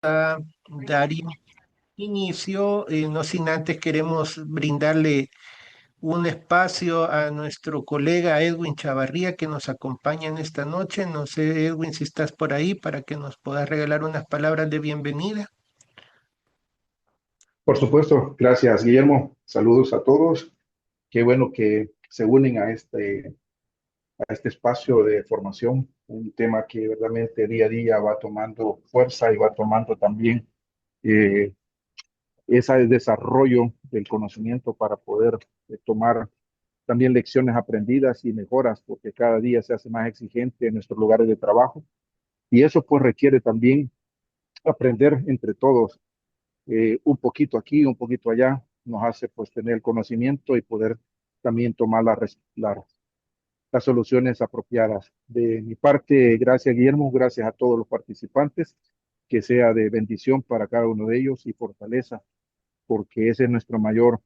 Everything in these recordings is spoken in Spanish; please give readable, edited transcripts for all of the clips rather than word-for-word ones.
A dar inicio, no sin antes queremos brindarle un espacio a nuestro colega Edwin Chavarría que nos acompaña en esta noche. No sé, Edwin, si estás por ahí para que nos puedas regalar unas palabras de bienvenida. Por supuesto, gracias Guillermo. Saludos a todos. Qué bueno que se unen a este espacio de formación, un tema que verdaderamente día a día va tomando fuerza y va tomando también eh, ese desarrollo del conocimiento para poder tomar también lecciones aprendidas y mejoras, porque cada día se hace más exigente en nuestros lugares de trabajo. Y eso pues requiere también aprender entre todos un poquito aquí, un poquito allá, nos hace pues tener el conocimiento y poder también tomar las soluciones apropiadas. De mi parte, gracias Guillermo, gracias a todos los participantes, que sea de bendición para cada uno de ellos y fortaleza, porque ese es nuestro mayor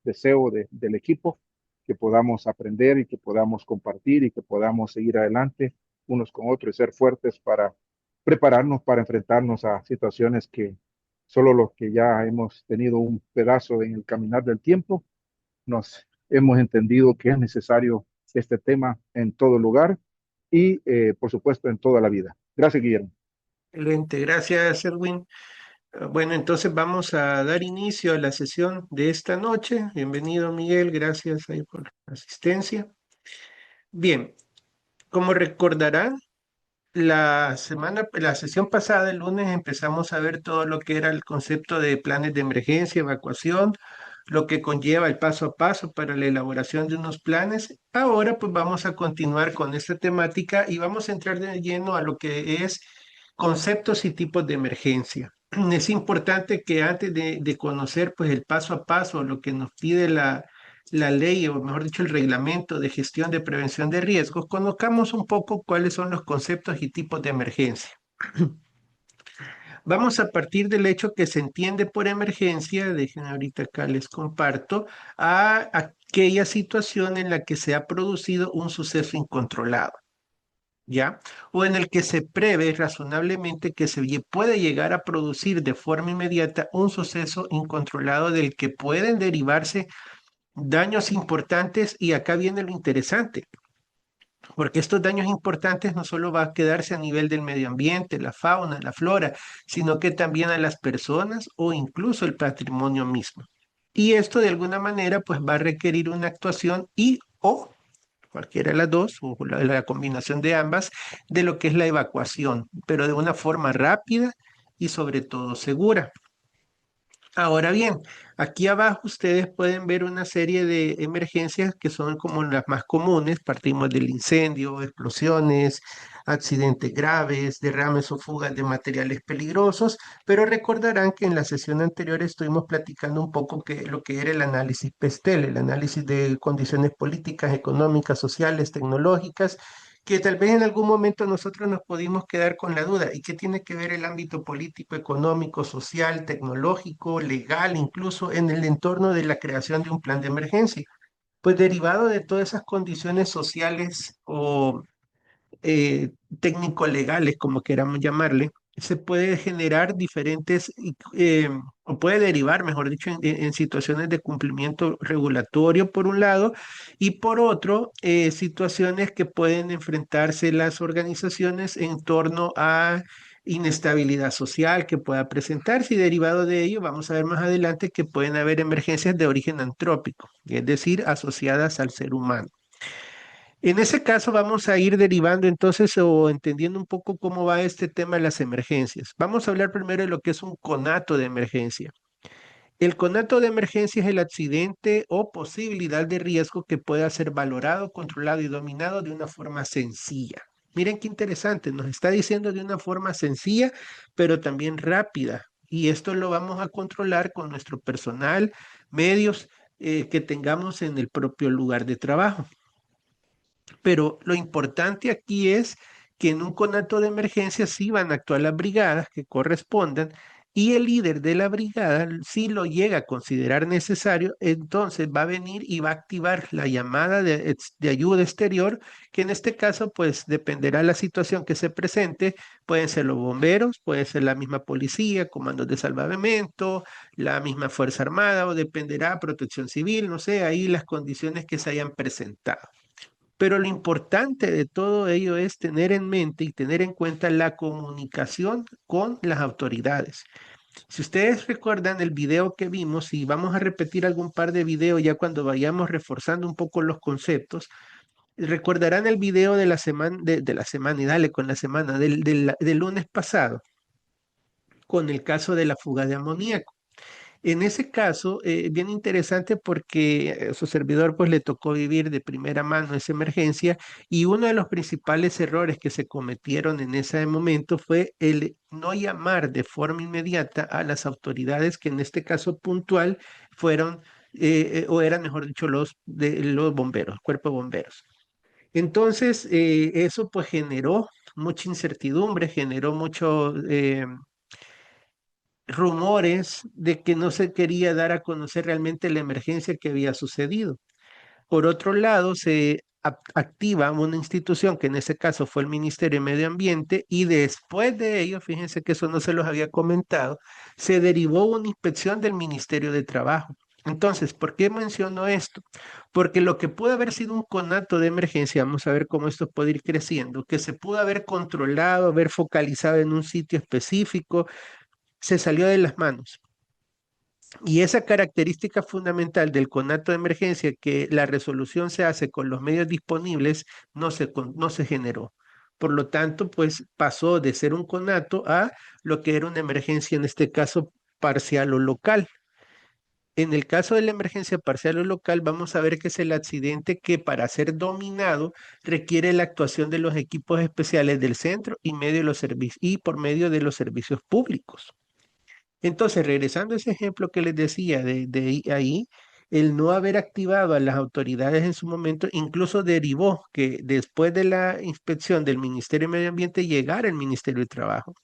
deseo del equipo, que podamos aprender y que podamos compartir y que podamos seguir adelante unos con otros y ser fuertes para prepararnos para enfrentarnos a situaciones que solo los que ya hemos tenido un pedazo en el caminar del tiempo nos hemos entendido que es necesario este tema en todo lugar y por supuesto en toda la vida. Gracias, Guillermo. Excelente, gracias, Edwin. Bueno, entonces vamos a dar inicio a la sesión de esta noche. Bienvenido, Miguel, gracias ahí por la asistencia. Bien, como recordarán, la sesión pasada, el lunes, empezamos a ver todo lo que era el concepto de planes de emergencia, evacuación, lo que conlleva el paso a paso para la elaboración de unos planes. Ahora, pues vamos a continuar con esta temática y vamos a entrar de lleno a lo que es conceptos y tipos de emergencia. Es importante que antes de conocer, pues, el paso a paso, lo que nos pide la ley, o mejor dicho, el reglamento de gestión de prevención de riesgos, conozcamos un poco cuáles son los conceptos y tipos de emergencia. Vamos a partir del hecho que se entiende por emergencia, déjenme ahorita acá les comparto, a aquella situación en la que se ha producido un suceso incontrolado. ¿Ya? O en el que se prevé razonablemente que puede llegar a producir de forma inmediata un suceso incontrolado del que pueden derivarse daños importantes, y acá viene lo interesante, porque estos daños importantes no solo va a quedarse a nivel del medio ambiente, la fauna, la flora, sino que también a las personas o incluso el patrimonio mismo. Y esto de alguna manera pues va a requerir una actuación y o cualquiera de las dos, o la combinación de ambas, de lo que es la evacuación, pero de una forma rápida y sobre todo segura. Ahora bien, aquí abajo ustedes pueden ver una serie de emergencias que son como las más comunes. Partimos del incendio, explosiones, accidentes graves, derrames o fugas de materiales peligrosos, pero recordarán que en la sesión anterior estuvimos platicando un poco lo que era el análisis PESTEL, el análisis de condiciones políticas, económicas, sociales, tecnológicas, que tal vez en algún momento nosotros nos pudimos quedar con la duda. ¿Y qué tiene que ver el ámbito político, económico, social, tecnológico, legal, incluso en el entorno de la creación de un plan de emergencia? Pues derivado de todas esas condiciones sociales o técnico-legales, como queramos llamarle, se puede generar diferentes, o puede derivar, mejor dicho, en situaciones de cumplimiento regulatorio por un lado, y por otro, situaciones que pueden enfrentarse las organizaciones en torno a inestabilidad social que pueda presentarse, y derivado de ello vamos a ver más adelante que pueden haber emergencias de origen antrópico, es decir, asociadas al ser humano. En ese caso vamos a ir derivando entonces o entendiendo un poco cómo va este tema de las emergencias. Vamos a hablar primero de lo que es un conato de emergencia. El conato de emergencia es el accidente o posibilidad de riesgo que pueda ser valorado, controlado y dominado de una forma sencilla. Miren qué interesante, nos está diciendo de una forma sencilla, pero también rápida. Y esto lo vamos a controlar con nuestro personal, medios que tengamos en el propio lugar de trabajo. Pero lo importante aquí es que en un conato de emergencia sí van a actuar las brigadas que correspondan, y el líder de la brigada, si lo llega a considerar necesario, entonces va a venir y va a activar la llamada de ayuda exterior, que en este caso, pues dependerá la situación que se presente. Pueden ser los bomberos, puede ser la misma policía, comandos de salvamento, la misma Fuerza Armada, o dependerá Protección Civil, no sé, ahí las condiciones que se hayan presentado. Pero lo importante de todo ello es tener en mente y tener en cuenta la comunicación con las autoridades. Si ustedes recuerdan el video que vimos, y vamos a repetir algún par de videos ya cuando vayamos reforzando un poco los conceptos, recordarán el video de la semana, de la semana, y dale con la semana, del lunes pasado, con el caso de la fuga de amoníaco. En ese caso, bien interesante porque a su servidor pues le tocó vivir de primera mano esa emergencia, y uno de los principales errores que se cometieron en ese momento fue el no llamar de forma inmediata a las autoridades, que en este caso puntual fueron, o eran mejor dicho los bomberos, cuerpo de bomberos. Entonces, eso pues generó mucha incertidumbre, generó mucho rumores de que no se quería dar a conocer realmente la emergencia que había sucedido. Por otro lado, se activa una institución, que en ese caso fue el Ministerio de Medio Ambiente, y después de ello, fíjense que eso no se los había comentado, se derivó una inspección del Ministerio de Trabajo. Entonces, ¿por qué menciono esto? Porque lo que pudo haber sido un conato de emergencia, vamos a ver cómo esto puede ir creciendo, que se pudo haber controlado, haber focalizado en un sitio específico, se salió de las manos. Y esa característica fundamental del conato de emergencia, que la resolución se hace con los medios disponibles, no se generó. Por lo tanto, pues pasó de ser un conato a lo que era una emergencia, en este caso parcial o local. En el caso de la emergencia parcial o local, vamos a ver que es el accidente que, para ser dominado, requiere la actuación de los equipos especiales del centro y medio de los servicios, y por medio de los servicios públicos. Entonces, regresando a ese ejemplo que les decía ahí, el no haber activado a las autoridades en su momento incluso derivó que después de la inspección del Ministerio de Medio Ambiente llegara el Ministerio de Trabajo.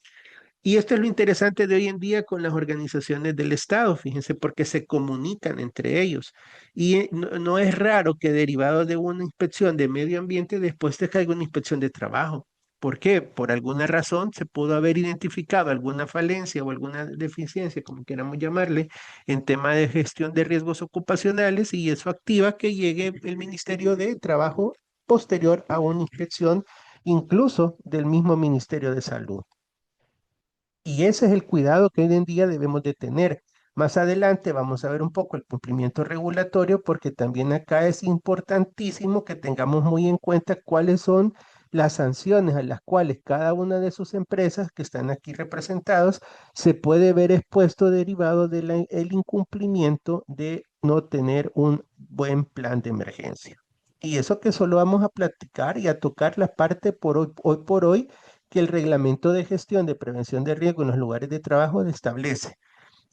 Y esto es lo interesante de hoy en día con las organizaciones del Estado, fíjense, porque se comunican entre ellos. Y no es raro que, derivado de una inspección de medio ambiente, después te caiga una inspección de trabajo. ¿Por qué? Por alguna razón se pudo haber identificado alguna falencia o alguna deficiencia, como queramos llamarle, en tema de gestión de riesgos ocupacionales, y eso activa que llegue el Ministerio de Trabajo posterior a una inspección, incluso del mismo Ministerio de Salud. Y ese es el cuidado que hoy en día debemos de tener. Más adelante vamos a ver un poco el cumplimiento regulatorio, porque también acá es importantísimo que tengamos muy en cuenta cuáles son las sanciones a las cuales cada una de sus empresas que están aquí representados se puede ver expuesto, derivado del incumplimiento de no tener un buen plan de emergencia. Y eso que solo vamos a platicar y a tocar la parte hoy por hoy que el reglamento de gestión de prevención de riesgo en los lugares de trabajo establece.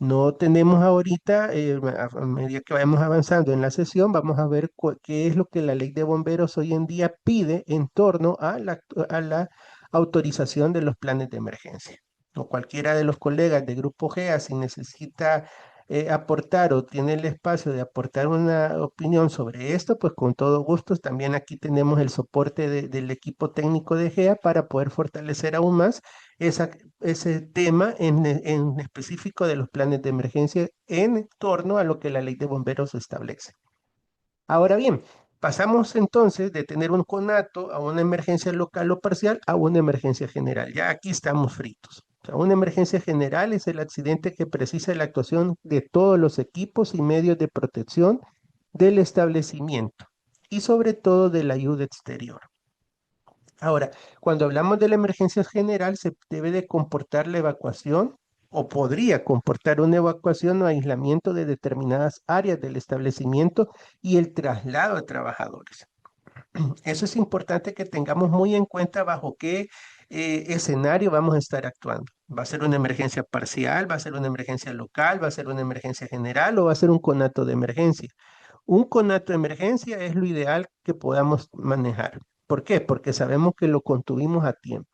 No tenemos ahorita, a medida que vayamos avanzando en la sesión, vamos a ver qué es lo que la ley de bomberos hoy en día pide en torno a la autorización de los planes de emergencia. O cualquiera de los colegas de Grupo GEA, si necesita aportar o tiene el espacio de aportar una opinión sobre esto, pues con todo gusto. También aquí tenemos el soporte del equipo técnico de GEA para poder fortalecer aún más ese tema en específico de los planes de emergencia en torno a lo que la ley de bomberos establece. Ahora bien, pasamos entonces de tener un conato a una emergencia local o parcial a una emergencia general. Ya aquí estamos fritos. O sea, una emergencia general es el accidente que precisa la actuación de todos los equipos y medios de protección del establecimiento, y sobre todo de la ayuda exterior. Ahora, cuando hablamos de la emergencia general, se debe de comportar la evacuación, o podría comportar una evacuación o aislamiento de determinadas áreas del establecimiento y el traslado de trabajadores. Eso es importante que tengamos muy en cuenta bajo qué escenario vamos a estar actuando. ¿Va a ser una emergencia parcial? ¿Va a ser una emergencia local? ¿Va a ser una emergencia general? ¿O va a ser un conato de emergencia? Un conato de emergencia es lo ideal que podamos manejar. ¿Por qué? Porque sabemos que lo contuvimos a tiempo.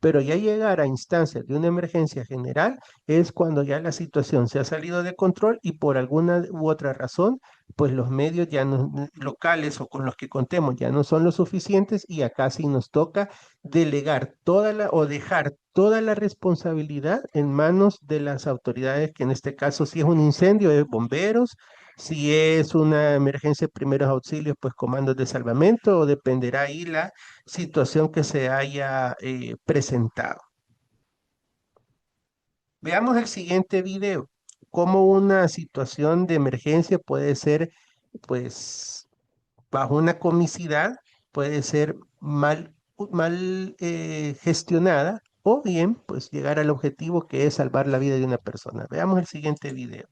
pero ya llegar a instancias de una emergencia general es cuando ya la situación se ha salido de control y por alguna u otra razón, pues los medios ya no, locales o con los que contemos ya no son los suficientes y acá sí nos toca delegar toda la o dejar toda la responsabilidad en manos de las autoridades, que en este caso si es un incendio, es bomberos, si es una emergencia de primeros auxilios, pues comandos de salvamento, o dependerá ahí la situación que se haya presentado. Veamos el siguiente video, cómo una situación de emergencia puede ser, pues, bajo una comicidad, puede ser mal gestionada o bien, pues, llegar al objetivo que es salvar la vida de una persona. Veamos el siguiente video.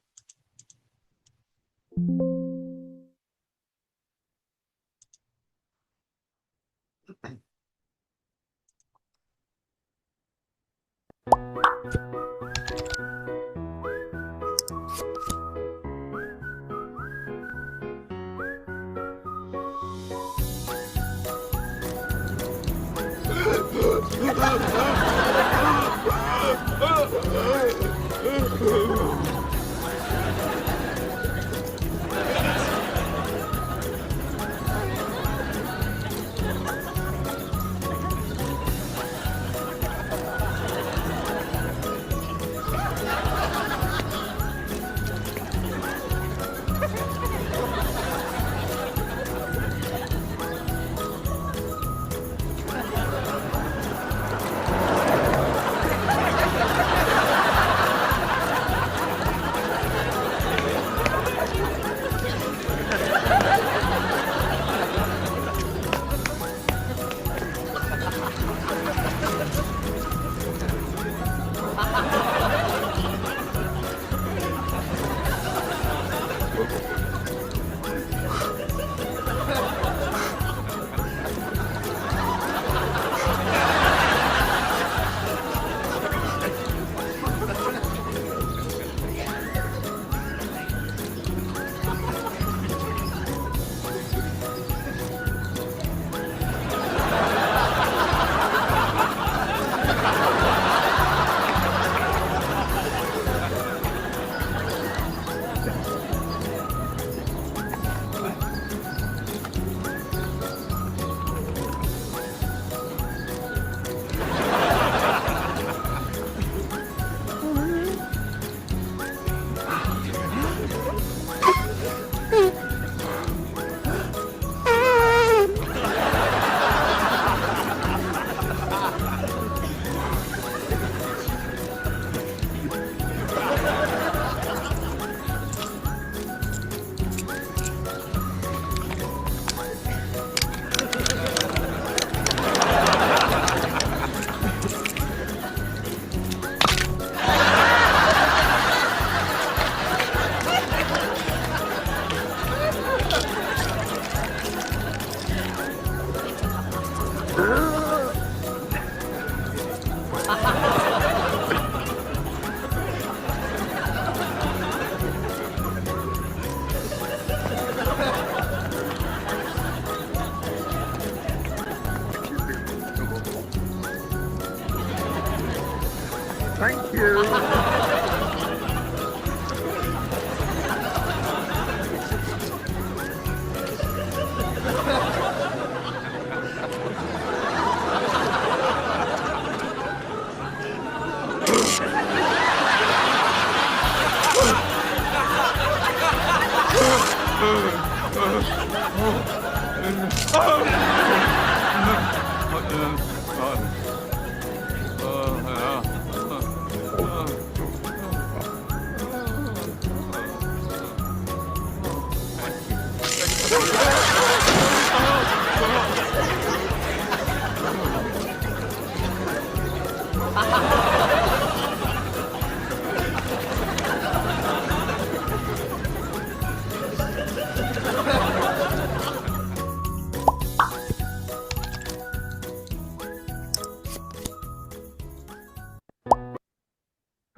Thank you.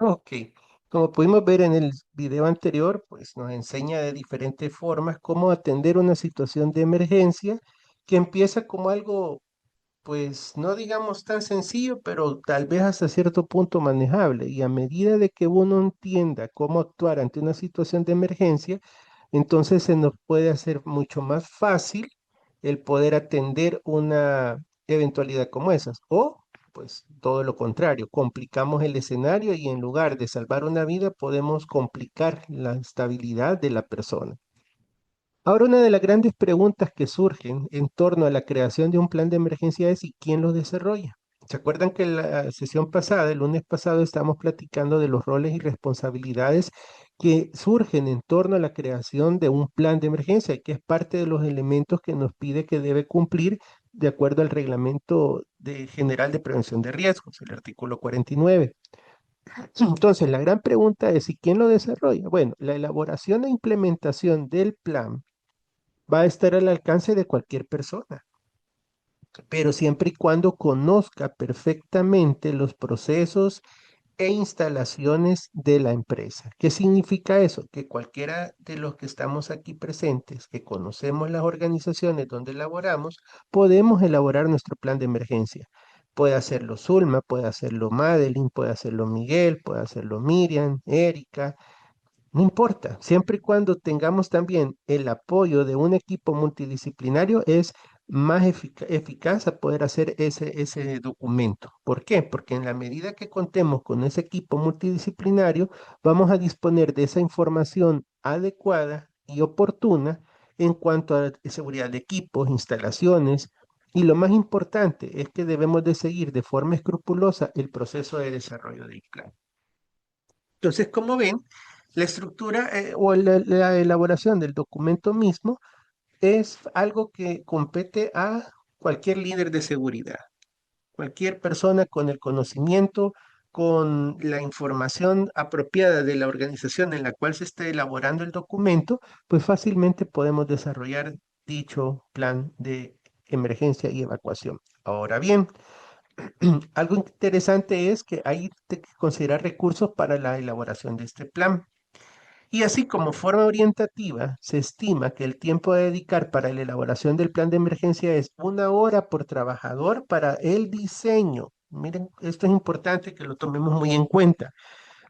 Ok, como pudimos ver en el video anterior, pues nos enseña de diferentes formas cómo atender una situación de emergencia que empieza como algo pues no digamos tan sencillo, pero tal vez hasta cierto punto manejable. Y a medida de que uno entienda cómo actuar ante una situación de emergencia, entonces se nos puede hacer mucho más fácil el poder atender una eventualidad como esas. O, pues todo lo contrario, complicamos el escenario y en lugar de salvar una vida, podemos complicar la estabilidad de la persona. Ahora, una de las grandes preguntas que surgen en torno a la creación de un plan de emergencia es ¿y quién lo desarrolla? ¿Se acuerdan que en la sesión pasada, el lunes pasado, estábamos platicando de los roles y responsabilidades que surgen en torno a la creación de un plan de emergencia, que es parte de los elementos que nos pide que debe cumplir de acuerdo al Reglamento General de Prevención de Riesgos, el artículo 49? Entonces, la gran pregunta es ¿y quién lo desarrolla? Bueno, la elaboración e implementación del plan va a estar al alcance de cualquier persona, pero siempre y cuando conozca perfectamente los procesos e instalaciones de la empresa. ¿Qué significa eso? Que cualquiera de los que estamos aquí presentes, que conocemos las organizaciones donde laboramos, podemos elaborar nuestro plan de emergencia. Puede hacerlo Zulma, puede hacerlo Madeline, puede hacerlo Miguel, puede hacerlo Miriam, Erika, no importa, siempre y cuando tengamos también el apoyo de un equipo multidisciplinario, es más eficaz a poder hacer ese documento. ¿Por qué? Porque en la medida que contemos con ese equipo multidisciplinario, vamos a disponer de esa información adecuada y oportuna en cuanto a seguridad de equipos, instalaciones, y lo más importante es que debemos de seguir de forma escrupulosa el proceso de desarrollo del plan. Entonces, como ven, la estructura o la elaboración del documento mismo es algo que compete a cualquier líder de seguridad, cualquier persona con el conocimiento, con la información apropiada de la organización en la cual se esté elaborando el documento, pues fácilmente podemos desarrollar dicho plan de emergencia y evacuación. Ahora bien, algo interesante es que hay que considerar recursos para la elaboración de este plan. Y así como forma orientativa, se estima que el tiempo a dedicar para la elaboración del plan de emergencia es 1 hora por trabajador para el diseño. Miren, esto es importante que lo tomemos muy en cuenta.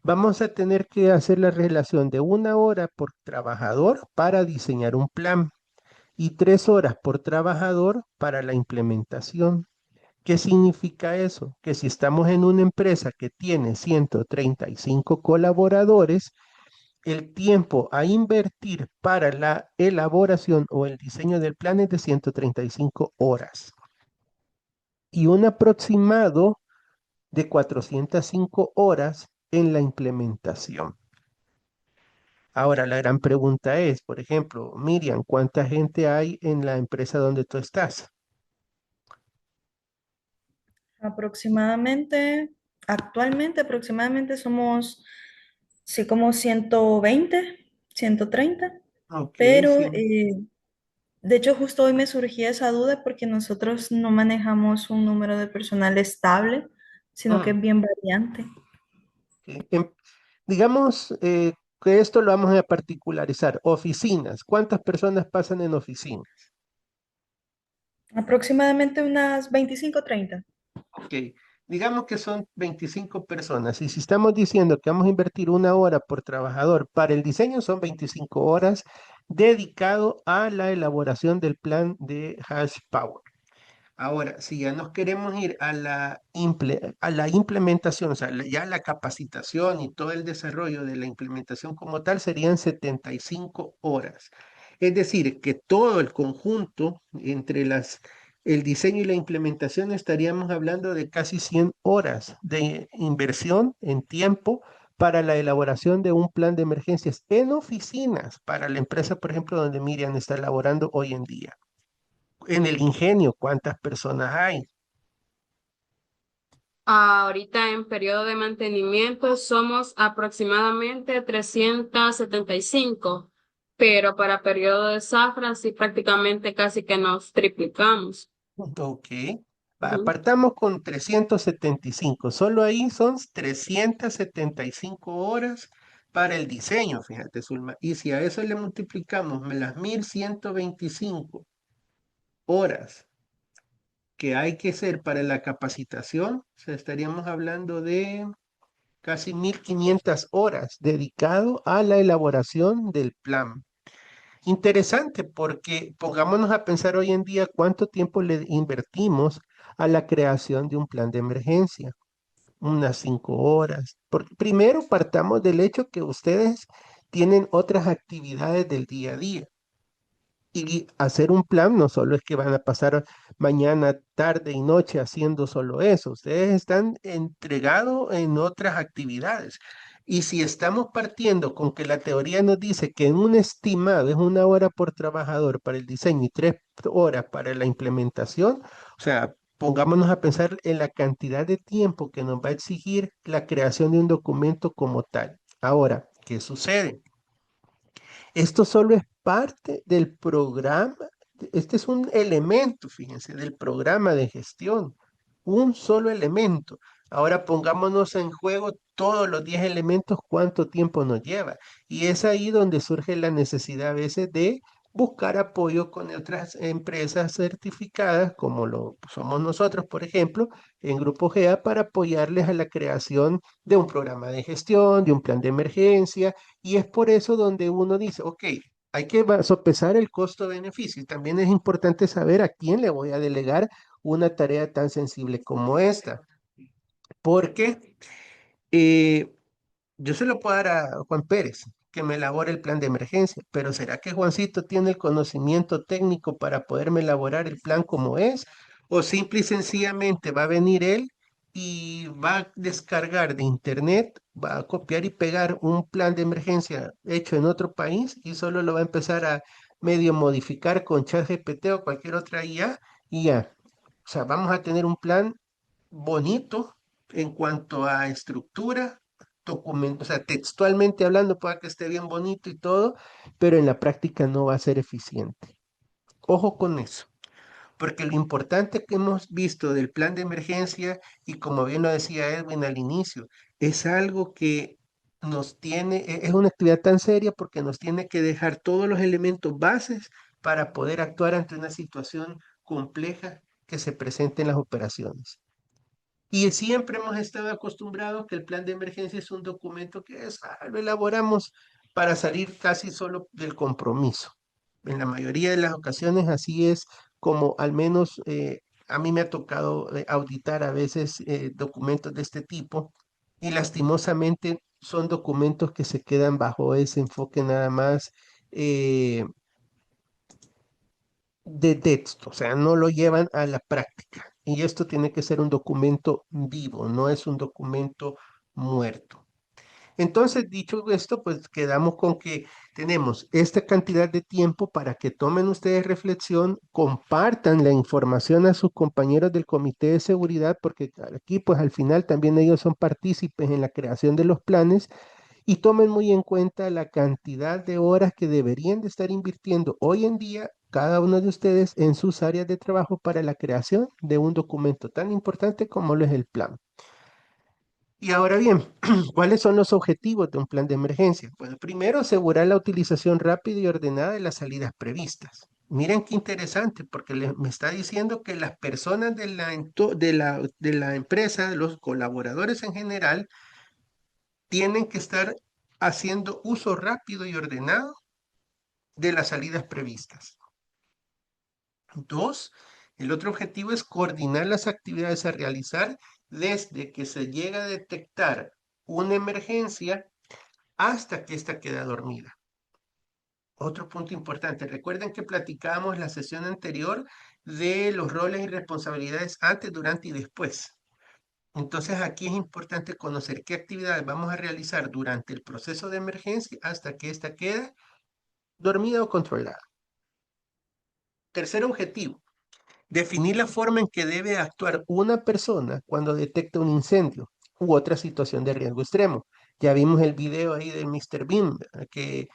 Vamos a tener que hacer la relación de 1 hora por trabajador para diseñar un plan y 3 horas por trabajador para la implementación. ¿Qué significa eso? Que si estamos en una empresa que tiene 135 colaboradores, el tiempo a invertir para la elaboración o el diseño del plan es de 135 horas y un aproximado de 405 horas en la implementación. Ahora, la gran pregunta es, por ejemplo, Miriam, ¿cuánta gente hay en la empresa donde tú estás? Aproximadamente, actualmente aproximadamente somos, sí, como 120, 130, Ok, pero sí. de hecho justo hoy me surgía esa duda porque nosotros no manejamos un número de personal estable, sino que Mm, es bien variante. ok. Digamos que esto lo vamos a particularizar. Oficinas. ¿Cuántas personas pasan en oficinas? Aproximadamente unas 25, 30. Ok, digamos que son 25 personas y si estamos diciendo que vamos a invertir 1 hora por trabajador para el diseño, son 25 horas dedicado a la elaboración del plan de Hash Power. Ahora, si ya nos queremos ir a a la implementación, o sea, ya la capacitación y todo el desarrollo de la implementación como tal serían 75 horas. Es decir, que todo el conjunto entre el diseño y la implementación estaríamos hablando de casi 100 horas de inversión en tiempo para la elaboración de un plan de emergencias en oficinas para la empresa, por ejemplo, donde Miriam está elaborando hoy en día. En el ingenio, ¿cuántas personas hay? Ahorita en periodo de mantenimiento somos aproximadamente 375, pero para periodo de zafra sí prácticamente casi que nos triplicamos. Ok. Ujú. Apartamos con 375. Solo ahí son 375 horas para el diseño, fíjate, Zulma. Y si a eso le multiplicamos las 1125 horas que hay que hacer para la capacitación, o sea, estaríamos hablando de casi 1.500 horas dedicado a la elaboración del plan. Interesante porque pongámonos a pensar hoy en día cuánto tiempo le invertimos a la creación de un plan de emergencia. Unas 5 horas. Primero partamos del hecho que ustedes tienen otras actividades del día a día. Y hacer un plan no solo es que van a pasar mañana, tarde y noche haciendo solo eso. Ustedes están entregados en otras actividades. Y si estamos partiendo con que la teoría nos dice que en un estimado es 1 hora por trabajador para el diseño y 3 horas para la implementación, o sea, pongámonos a pensar en la cantidad de tiempo que nos va a exigir la creación de un documento como tal. Ahora, ¿qué sucede? Esto solo es parte del programa. Este es un elemento, fíjense, del programa de gestión. Un solo elemento. Ahora pongámonos en juego todos los 10 elementos, cuánto tiempo nos lleva. Y es ahí donde surge la necesidad a veces de buscar apoyo con otras empresas certificadas, como lo somos nosotros, por ejemplo, en Grupo GEA, para apoyarles a la creación de un programa de gestión, de un plan de emergencia, y es por eso donde uno dice, ok, hay que sopesar el costo-beneficio. Y también es importante saber a quién le voy a delegar una tarea tan sensible como esta. Porque yo se lo puedo dar a Juan Pérez, que me elabore el plan de emergencia, pero ¿será que Juancito tiene el conocimiento técnico para poderme elaborar el plan como es? ¿O simple y sencillamente va a venir él y va a descargar de internet, va a copiar y pegar un plan de emergencia hecho en otro país y solo lo va a empezar a medio modificar con ChatGPT o cualquier otra IA y ya? O sea, vamos a tener un plan bonito en cuanto a estructura, documento, o sea, textualmente hablando, pueda que esté bien bonito y todo, pero en la práctica no va a ser eficiente. Ojo con eso, porque lo importante que hemos visto del plan de emergencia, y como bien lo decía Edwin al inicio, es algo que nos tiene, es una actividad tan seria porque nos tiene que dejar todos los elementos bases para poder actuar ante una situación compleja que se presente en las operaciones. Y siempre hemos estado acostumbrados que el plan de emergencia es un documento que lo elaboramos para salir casi solo del compromiso. En la mayoría de las ocasiones así es como al menos a mí me ha tocado auditar a veces documentos de este tipo y lastimosamente son documentos que se quedan bajo ese enfoque nada más eh, de texto, o sea, no lo llevan a la práctica. Y esto tiene que ser un documento vivo, no es un documento muerto. Entonces, dicho esto, pues quedamos con que tenemos esta cantidad de tiempo para que tomen ustedes reflexión, compartan la información a sus compañeros del Comité de Seguridad, porque aquí, pues al final también ellos son partícipes en la creación de los planes y tomen muy en cuenta la cantidad de horas que deberían de estar invirtiendo hoy en día cada uno de ustedes en sus áreas de trabajo para la creación de un documento tan importante como lo es el plan. Y ahora bien, ¿cuáles son los objetivos de un plan de emergencia? Bueno, primero, asegurar la utilización rápida y ordenada de las salidas previstas. Miren qué interesante, porque me está diciendo que las personas de la empresa, los colaboradores en general, tienen que estar haciendo uso rápido y ordenado de las salidas previstas. Dos, el otro objetivo es coordinar las actividades a realizar desde que se llega a detectar una emergencia hasta que ésta queda dormida. Otro punto importante, recuerden que platicábamos la sesión anterior de los roles y responsabilidades antes, durante y después. Entonces aquí es importante conocer qué actividades vamos a realizar durante el proceso de emergencia hasta que ésta quede dormida o controlada. Tercer objetivo, definir la forma en que debe actuar una persona cuando detecta un incendio u otra situación de riesgo extremo. Ya vimos el video ahí del Mr. Bean, que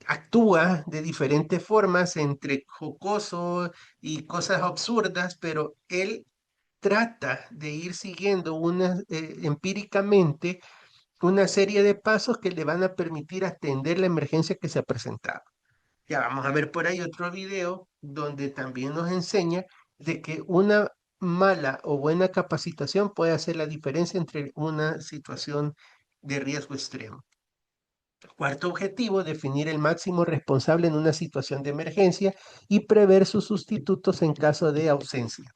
actúa de diferentes formas, entre jocoso y cosas absurdas, pero él trata de ir siguiendo empíricamente una serie de pasos que le van a permitir atender la emergencia que se ha presentado. Ya vamos a ver por ahí otro video donde también nos enseña de que una mala o buena capacitación puede hacer la diferencia entre una situación de riesgo extremo. Cuarto objetivo, definir el máximo responsable en una situación de emergencia y prever sus sustitutos en caso de ausencia.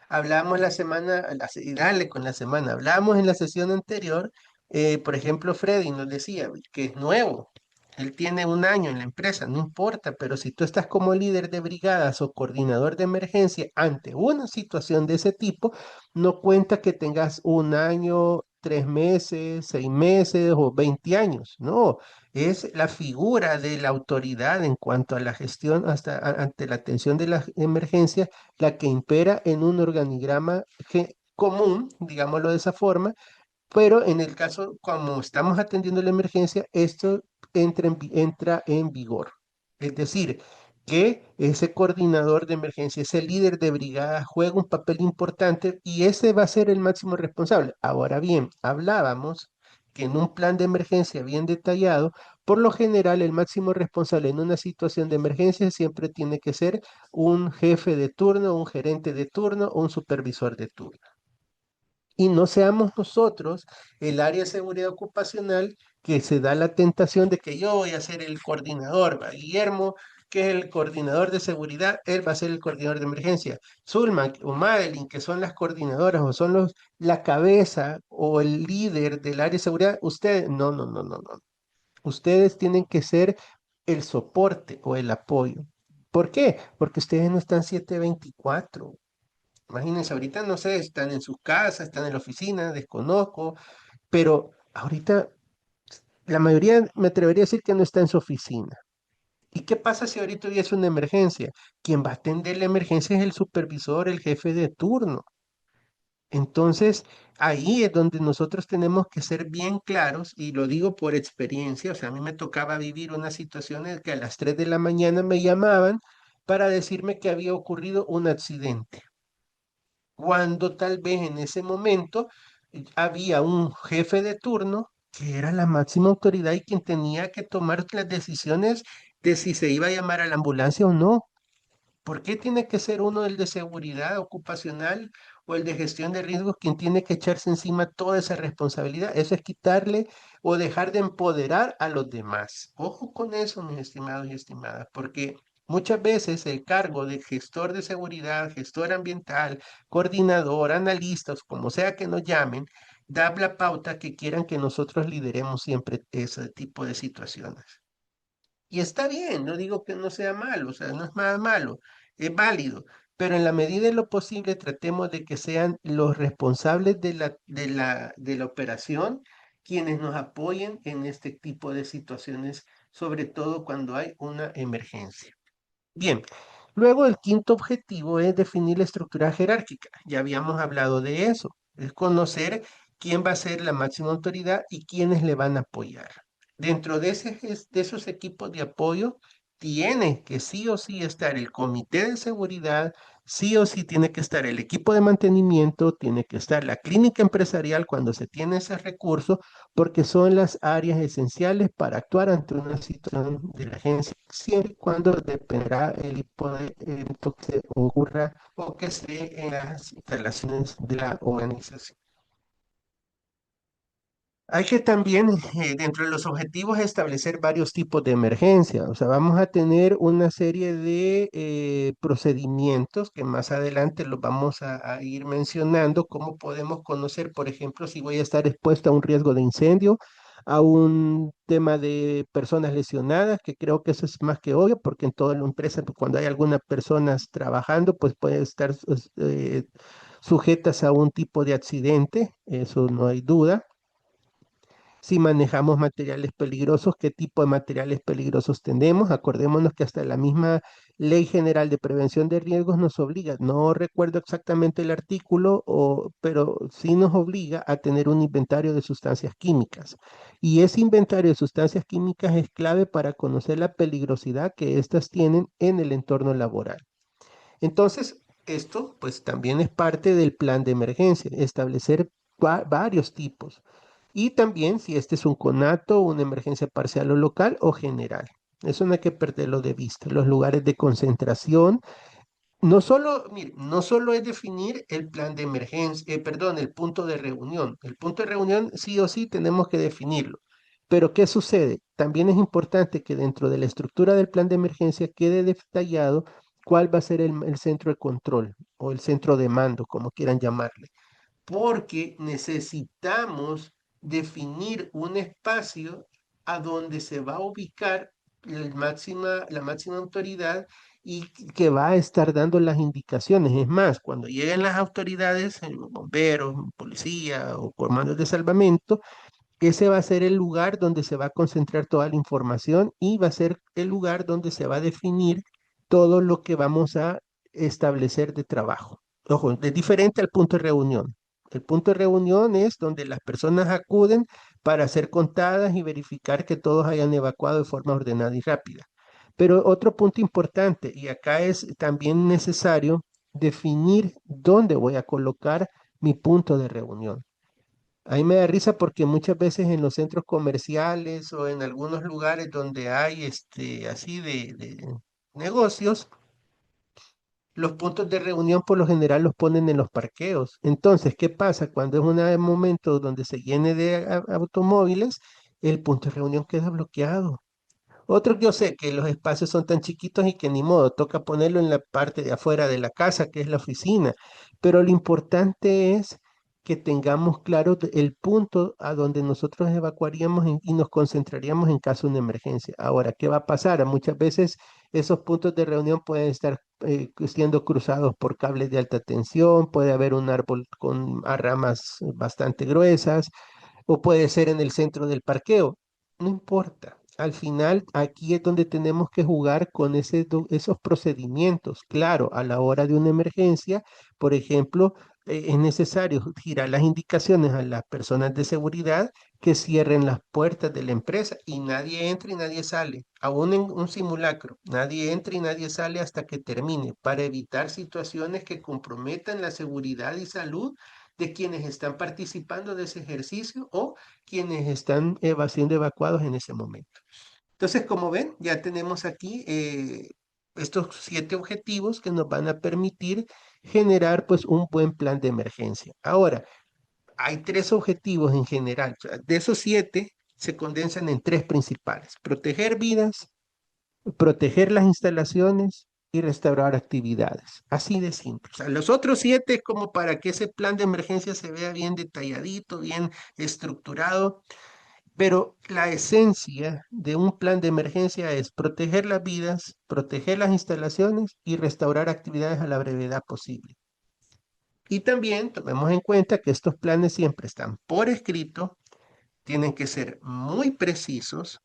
Hablamos la semana, y dale con la semana, hablamos en la sesión anterior, por ejemplo, Freddy nos decía que es nuevo, él tiene un año en la empresa, no importa, pero si tú estás como líder de brigadas o coordinador de emergencia ante una situación de ese tipo, no cuenta que tengas un año, 3 meses, 6 meses o 20 años, no, es la figura de la autoridad en cuanto a la gestión ante la atención de la emergencia la que impera en un organigrama común, digámoslo de esa forma, pero en el caso, como estamos atendiendo la emergencia, esto entra en vigor. Es decir, que ese coordinador de emergencia, ese líder de brigada juega un papel importante y ese va a ser el máximo responsable. Ahora bien, hablábamos que en un plan de emergencia bien detallado, por lo general el máximo responsable en una situación de emergencia siempre tiene que ser un jefe de turno, un gerente de turno o un supervisor de turno y no seamos nosotros el área de seguridad ocupacional que se da la tentación de que yo voy a ser el coordinador, ¿va? Guillermo, que es el coordinador de seguridad, él va a ser el coordinador de emergencia. Zulma o Madeline, que son las coordinadoras o son la cabeza o el líder del área de seguridad, ustedes, no, no, no, no, no. Ustedes tienen que ser el soporte o el apoyo. ¿Por qué? Porque ustedes no están 724. Imagínense, ahorita no sé, están en sus casas, están en la oficina, desconozco, pero ahorita la mayoría me atrevería a decir que no está en su oficina. ¿Y qué pasa si ahorita hubiese una emergencia? Quien va a atender la emergencia es el supervisor, el jefe de turno. Entonces, ahí es donde nosotros tenemos que ser bien claros, y lo digo por experiencia, o sea, a mí me tocaba vivir una situación en que a las 3 de la mañana me llamaban para decirme que había ocurrido un accidente cuando tal vez en ese momento había un jefe de turno que era la máxima autoridad y quien tenía que tomar las decisiones de si se iba a llamar a la ambulancia o no. ¿Por qué tiene que ser uno el de seguridad ocupacional o el de gestión de riesgos quien tiene que echarse encima toda esa responsabilidad? Eso es quitarle o dejar de empoderar a los demás. Ojo con eso, mis estimados y estimadas, porque muchas veces el cargo de gestor de seguridad, gestor ambiental, coordinador, analistas, como sea que nos llamen, da la pauta que quieran que nosotros lideremos siempre ese tipo de situaciones. Y está bien, no digo que no sea malo, o sea, no es nada malo, es válido, pero en la medida de lo posible tratemos de que sean los responsables de la operación quienes nos apoyen en este tipo de situaciones, sobre todo cuando hay una emergencia. Bien, luego el quinto objetivo es definir la estructura jerárquica. Ya habíamos hablado de eso, es conocer quién va a ser la máxima autoridad y quiénes le van a apoyar. Dentro de esos equipos de apoyo, tiene que sí o sí estar el comité de seguridad, sí o sí tiene que estar el equipo de mantenimiento, tiene que estar la clínica empresarial cuando se tiene ese recurso porque son las áreas esenciales para actuar ante una situación de emergencia, siempre y cuando dependerá el tipo de evento que ocurra o que esté en las instalaciones de la organización. Hay que también, dentro de los objetivos, establecer varios tipos de emergencia. O sea, vamos a tener una serie de procedimientos que más adelante los vamos a ir mencionando, cómo podemos conocer, por ejemplo, si voy a estar expuesto a un riesgo de incendio, a un tema de personas lesionadas, que creo que eso es más que obvio, porque en toda la empresa, pues, cuando hay algunas personas trabajando, pues puede estar sujetas a un tipo de accidente, eso no hay duda. Si manejamos materiales peligrosos, ¿qué tipo de materiales peligrosos tenemos? Acordémonos que hasta la misma Ley General de Prevención de Riesgos nos obliga, no recuerdo exactamente el artículo, pero sí nos obliga a tener un inventario de sustancias químicas. Y ese inventario de sustancias químicas es clave para conocer la peligrosidad que éstas tienen en el entorno laboral. Entonces, esto pues también es parte del plan de emergencia, establecer varios tipos. Y también si este es un conato, una emergencia parcial o local o general. Eso no hay que perderlo de vista. Los lugares de concentración no solo, mire, no solo es definir el plan de emergencia, perdón, el punto de reunión. El punto de reunión sí o sí tenemos que definirlo. Pero ¿qué sucede? También es importante que dentro de la estructura del plan de emergencia quede detallado cuál va a ser el centro de control o el centro de mando, como quieran llamarle, porque necesitamos definir un espacio a donde se va a ubicar la máxima autoridad y que va a estar dando las indicaciones. Es más, cuando lleguen las autoridades, bomberos, policía o comandos de salvamento, ese va a ser el lugar donde se va a concentrar toda la información y va a ser el lugar donde se va a definir todo lo que vamos a establecer de trabajo. Ojo, es diferente al punto de reunión. El punto de reunión es donde las personas acuden para ser contadas y verificar que todos hayan evacuado de forma ordenada y rápida. Pero otro punto importante, y acá es también necesario definir dónde voy a colocar mi punto de reunión. Ahí me da risa porque muchas veces en los centros comerciales o en algunos lugares donde hay así de negocios, los puntos de reunión por lo general los ponen en los parqueos. Entonces, ¿qué pasa? Cuando es un momento donde se llene de automóviles, el punto de reunión queda bloqueado. Otro que yo sé que los espacios son tan chiquitos y que ni modo, toca ponerlo en la parte de afuera de la casa, que es la oficina. Pero lo importante es que tengamos claro el punto a donde nosotros evacuaríamos y nos concentraríamos en caso de una emergencia. Ahora, ¿qué va a pasar? Muchas veces esos puntos de reunión pueden estar siendo cruzados por cables de alta tensión, puede haber un árbol con ramas bastante gruesas o puede ser en el centro del parqueo. No importa. Al final, aquí es donde tenemos que jugar con esos procedimientos. Claro, a la hora de una emergencia, por ejemplo, es necesario girar las indicaciones a las personas de seguridad que cierren las puertas de la empresa y nadie entra y nadie sale. Aún en un simulacro, nadie entra y nadie sale hasta que termine, para evitar situaciones que comprometan la seguridad y salud de quienes están participando de ese ejercicio o quienes están siendo evacuados en ese momento. Entonces, como ven, ya tenemos aquí estos 7 objetivos que nos van a permitir generar pues un buen plan de emergencia. Ahora, hay 3 objetivos en general. O sea, de esos 7 se condensan en 3 principales: proteger vidas, proteger las instalaciones y restaurar actividades. Así de simple. O sea, los otros 7 es como para que ese plan de emergencia se vea bien detalladito, bien estructurado, pero la esencia de un plan de emergencia es proteger las vidas, proteger las instalaciones y restaurar actividades a la brevedad posible. Y también tomemos en cuenta que estos planes siempre están por escrito, tienen que ser muy precisos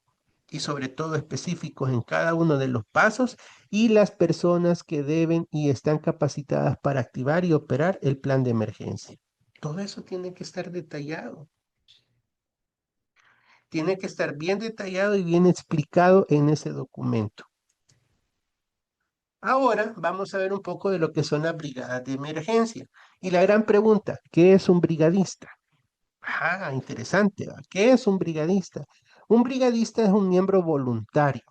y sobre todo específicos en cada uno de los pasos y las personas que deben y están capacitadas para activar y operar el plan de emergencia. Todo eso tiene que estar detallado. Tiene que estar bien detallado y bien explicado en ese documento. Ahora vamos a ver un poco de lo que son las brigadas de emergencia. Y la gran pregunta, ¿qué es un brigadista? Ah, interesante, ¿va? ¿Qué es un brigadista? Un brigadista es un miembro voluntario.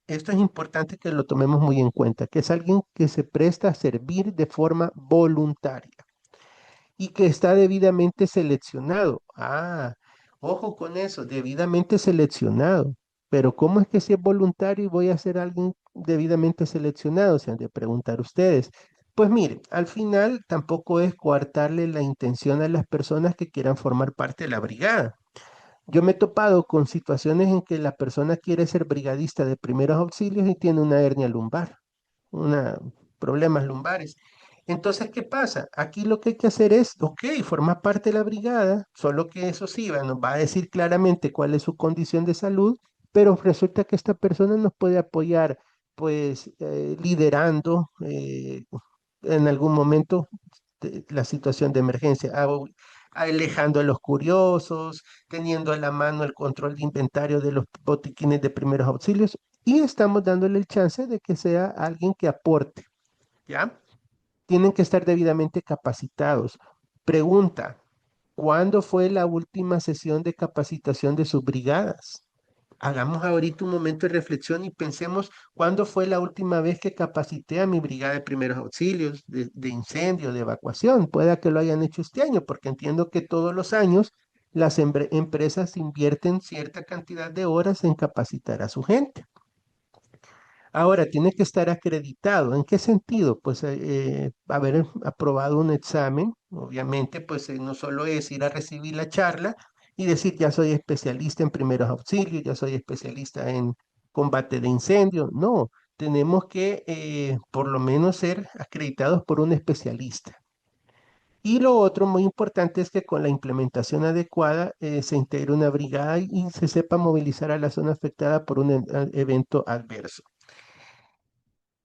Esto es importante que lo tomemos muy en cuenta, que es alguien que se presta a servir de forma voluntaria y que está debidamente seleccionado. Ah, ojo con eso, debidamente seleccionado. Pero ¿cómo es que si es voluntario y voy a ser alguien debidamente seleccionado? Se han de preguntar ustedes. Pues mire, al final tampoco es coartarle la intención a las personas que quieran formar parte de la brigada. Yo me he topado con situaciones en que la persona quiere ser brigadista de primeros auxilios y tiene una hernia lumbar, problemas lumbares. Entonces, ¿qué pasa? Aquí lo que hay que hacer es, ok, formar parte de la brigada, solo que eso sí, nos va a decir claramente cuál es su condición de salud, pero resulta que esta persona nos puede apoyar, pues, liderando en algún momento la situación de emergencia, alejando a los curiosos, teniendo a la mano el control de inventario de los botiquines de primeros auxilios, y estamos dándole el chance de que sea alguien que aporte, ¿ya? Tienen que estar debidamente capacitados. Pregunta, ¿cuándo fue la última sesión de capacitación de sus brigadas? Hagamos ahorita un momento de reflexión y pensemos cuándo fue la última vez que capacité a mi brigada de primeros auxilios, de incendio, de evacuación. Pueda que lo hayan hecho este año, porque entiendo que todos los años las empresas invierten cierta cantidad de horas en capacitar a su gente. Ahora, tiene que estar acreditado. ¿En qué sentido? Pues haber aprobado un examen, obviamente, pues no solo es ir a recibir la charla y decir, ya soy especialista en primeros auxilios, ya soy especialista en combate de incendios. No, tenemos que por lo menos ser acreditados por un especialista. Y lo otro muy importante es que con la implementación adecuada se integre una brigada y se sepa movilizar a la zona afectada por un evento adverso.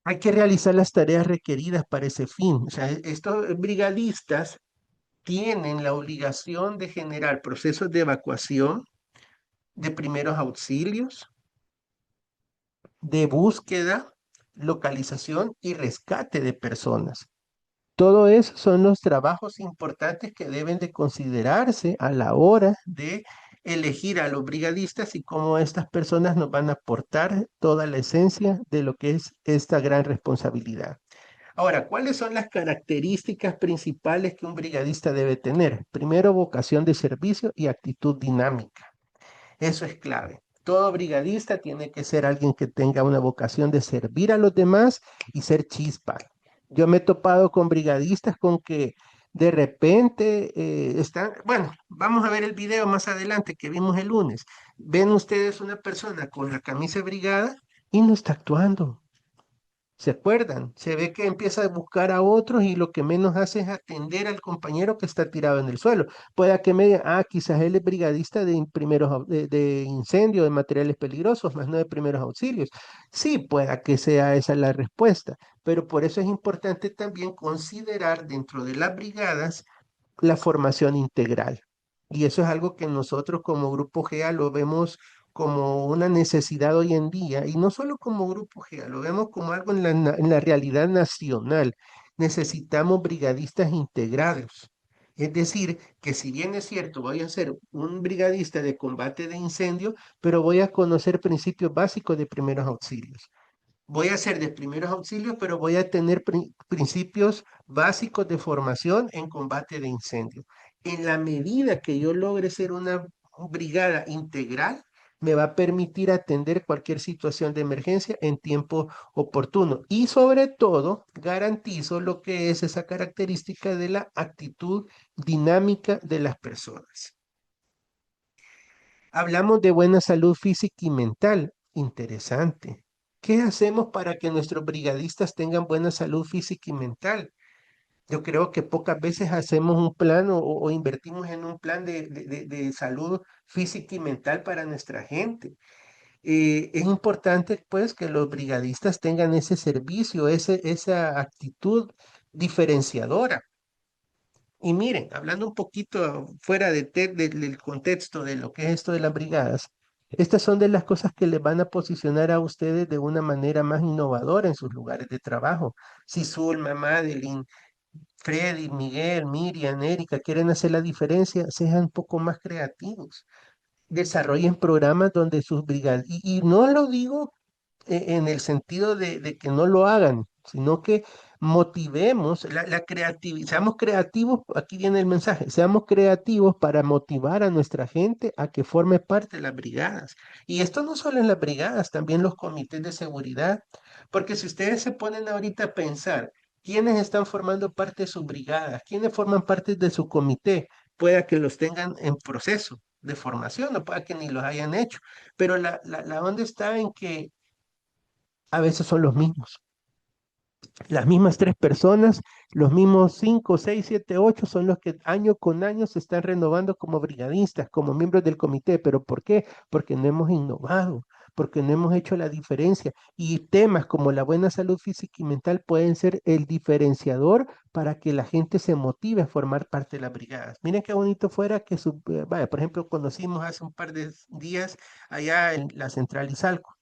Hay que realizar las tareas requeridas para ese fin. O sea, estos brigadistas tienen la obligación de generar procesos de evacuación, de primeros auxilios, de búsqueda, localización y rescate de personas. Todo eso son los trabajos importantes que deben de considerarse a la hora de elegir a los brigadistas y cómo estas personas nos van a aportar toda la esencia de lo que es esta gran responsabilidad. Ahora, ¿cuáles son las características principales que un brigadista debe tener? Primero, vocación de servicio y actitud dinámica. Eso es clave. Todo brigadista tiene que ser alguien que tenga una vocación de servir a los demás y ser chispa. Yo me he topado con brigadistas con que de repente están, bueno, vamos a ver el video más adelante que vimos el lunes. Ven ustedes una persona con la camisa de brigada y no está actuando. ¿Se acuerdan? Se ve que empieza a buscar a otros y lo que menos hace es atender al compañero que está tirado en el suelo. Pueda que me digan, quizás él es brigadista de de incendio, de materiales peligrosos, más no de primeros auxilios. Sí, pueda que sea esa la respuesta, pero por eso es importante también considerar dentro de las brigadas la formación integral. Y eso es algo que nosotros como Grupo GEA lo vemos como una necesidad hoy en día, y no solo como Grupo GEA, lo vemos como algo en en la realidad nacional. Necesitamos brigadistas integrados. Es decir, que si bien es cierto, voy a ser un brigadista de combate de incendio, pero voy a conocer principios básicos de primeros auxilios. Voy a ser de primeros auxilios, pero voy a tener principios básicos de formación en combate de incendio. En la medida que yo logre ser una brigada integral, me va a permitir atender cualquier situación de emergencia en tiempo oportuno. Y sobre todo, garantizo lo que es esa característica de la actitud dinámica de las personas. Hablamos de buena salud física y mental. Interesante. ¿Qué hacemos para que nuestros brigadistas tengan buena salud física y mental? Yo creo que pocas veces hacemos un plan o invertimos en un plan de salud física y mental para nuestra gente. Es importante, pues, que los brigadistas tengan ese servicio, esa actitud diferenciadora. Y miren, hablando un poquito fuera del contexto de lo que es esto de las brigadas, estas son de las cosas que les van a posicionar a ustedes de una manera más innovadora en sus lugares de trabajo. Si Zulma, Madeline, Freddy, Miguel, Miriam, Erika quieren hacer la diferencia, sean un poco más creativos. Desarrollen programas donde sus brigadas, y no lo digo en el sentido de que no lo hagan, sino que motivemos la creatividad, seamos creativos, aquí viene el mensaje, seamos creativos para motivar a nuestra gente a que forme parte de las brigadas. Y esto no solo en las brigadas, también los comités de seguridad, porque si ustedes se ponen ahorita a pensar, ¿quiénes están formando parte de sus brigadas? ¿Quiénes forman parte de su comité? Pueda que los tengan en proceso de formación, o pueda que ni los hayan hecho, pero la onda está en que a veces son los mismos. Las mismas tres personas, los mismos 5, 6, 7, 8 son los que año con año se están renovando como brigadistas, como miembros del comité. ¿Pero por qué? Porque no hemos innovado, porque no hemos hecho la diferencia. Y temas como la buena salud física y mental pueden ser el diferenciador para que la gente se motive a formar parte de las brigadas. Miren qué bonito fuera que, vaya, por ejemplo, conocimos hace un par de días allá en la Central Izalco,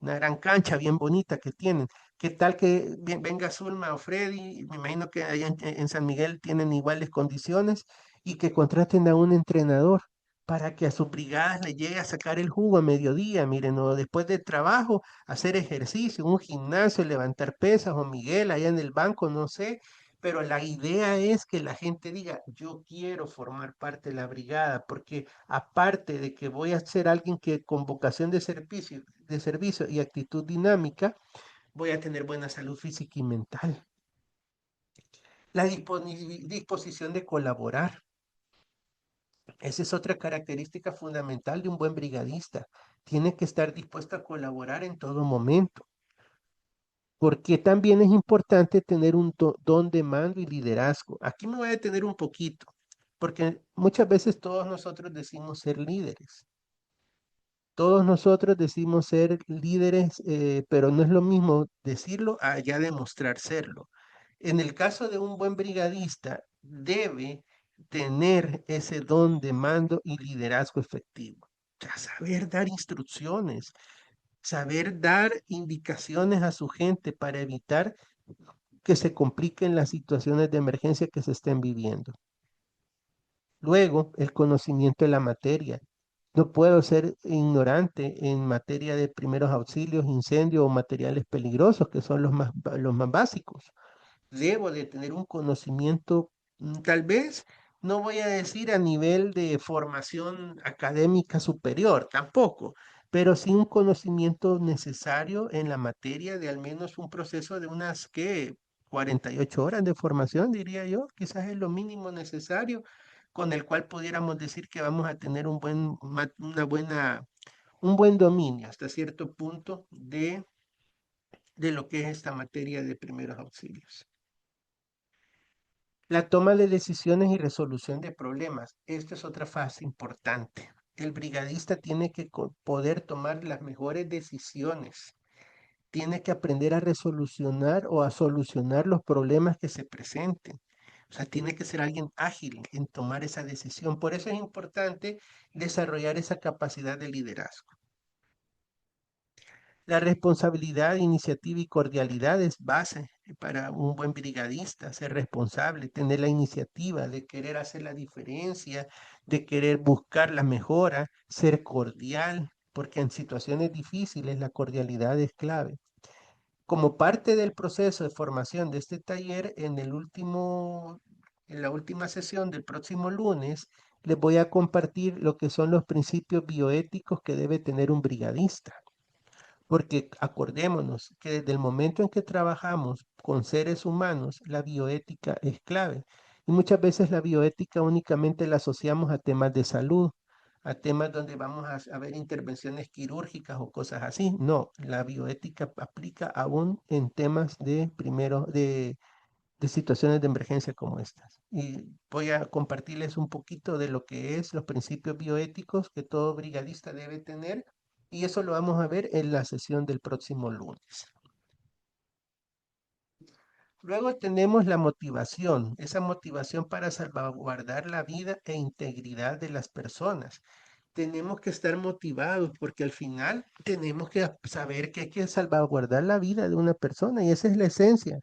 una gran cancha bien bonita que tienen. ¿Qué tal que venga Zulma o Freddy? Me imagino que allá en San Miguel tienen iguales condiciones y que contraten a un entrenador para que a sus brigadas le llegue a sacar el jugo a mediodía, miren, o después del trabajo, hacer ejercicio, un gimnasio, levantar pesas, o Miguel allá en el banco, no sé, pero la idea es que la gente diga, yo quiero formar parte de la brigada, porque aparte de que voy a ser alguien que con vocación de servicio y actitud dinámica, voy a tener buena salud física y mental. La disposición de colaborar. Esa es otra característica fundamental de un buen brigadista. Tiene que estar dispuesto a colaborar en todo momento, porque también es importante tener un don de mando y liderazgo. Aquí me voy a detener un poquito, porque muchas veces todos nosotros decimos ser líderes. Todos nosotros decimos ser líderes, pero no es lo mismo decirlo a ya demostrar serlo. En el caso de un buen brigadista, debe tener ese don de mando y liderazgo efectivo. O sea, saber dar instrucciones, saber dar indicaciones a su gente para evitar que se compliquen las situaciones de emergencia que se estén viviendo. Luego, el conocimiento de la materia. No puedo ser ignorante en materia de primeros auxilios, incendios o materiales peligrosos, que son los más básicos. Debo de tener un conocimiento, tal vez, no voy a decir a nivel de formación académica superior, tampoco, pero sí un conocimiento necesario en la materia de al menos un proceso de unas, ¿qué? 48 horas de formación, diría yo, quizás es lo mínimo necesario con el cual pudiéramos decir que vamos a tener un buen dominio hasta cierto punto de lo que es esta materia de primeros auxilios. La toma de decisiones y resolución de problemas. Esta es otra fase importante. El brigadista tiene que poder tomar las mejores decisiones. Tiene que aprender a resolucionar o a solucionar los problemas que se presenten. O sea, tiene que ser alguien ágil en tomar esa decisión. Por eso es importante desarrollar esa capacidad de liderazgo. La responsabilidad, iniciativa y cordialidad es base para un buen brigadista, ser responsable, tener la iniciativa de querer hacer la diferencia, de querer buscar la mejora, ser cordial, porque en situaciones difíciles la cordialidad es clave. Como parte del proceso de formación de este taller, en la última sesión del próximo lunes, les voy a compartir lo que son los principios bioéticos que debe tener un brigadista. Porque acordémonos que desde el momento en que trabajamos con seres humanos, la bioética es clave. Y muchas veces la bioética únicamente la asociamos a temas de salud, a temas donde vamos a ver intervenciones quirúrgicas o cosas así. No, la bioética aplica aún en temas de situaciones de emergencia como estas. Y voy a compartirles un poquito de lo que es los principios bioéticos que todo brigadista debe tener, y eso lo vamos a ver en la sesión del próximo lunes. Luego tenemos la motivación, esa motivación para salvaguardar la vida e integridad de las personas. Tenemos que estar motivados porque al final tenemos que saber que hay que salvaguardar la vida de una persona y esa es la esencia.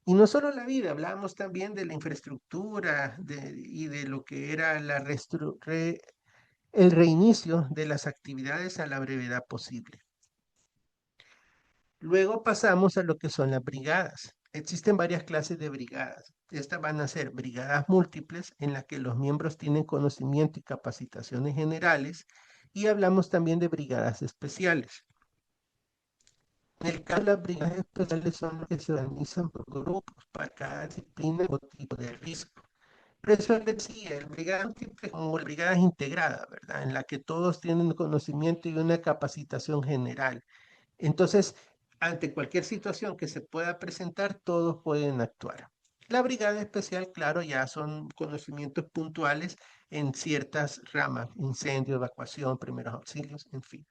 Y no solo la vida, hablábamos también de la infraestructura y de lo que era el reinicio de las actividades a la brevedad posible. Luego pasamos a lo que son las brigadas. Existen varias clases de brigadas. Estas van a ser brigadas múltiples en las que los miembros tienen conocimiento y capacitaciones generales, y hablamos también de brigadas especiales. En el caso de las brigadas especiales son las que se organizan por grupos para cada disciplina o tipo de riesgo. Pero eso les decía, el brigada múltiple es como brigadas integradas, ¿verdad? En la que todos tienen conocimiento y una capacitación general. Entonces, ante cualquier situación que se pueda presentar, todos pueden actuar. La brigada especial, claro, ya son conocimientos puntuales en ciertas ramas, incendio, evacuación, primeros auxilios, en fin.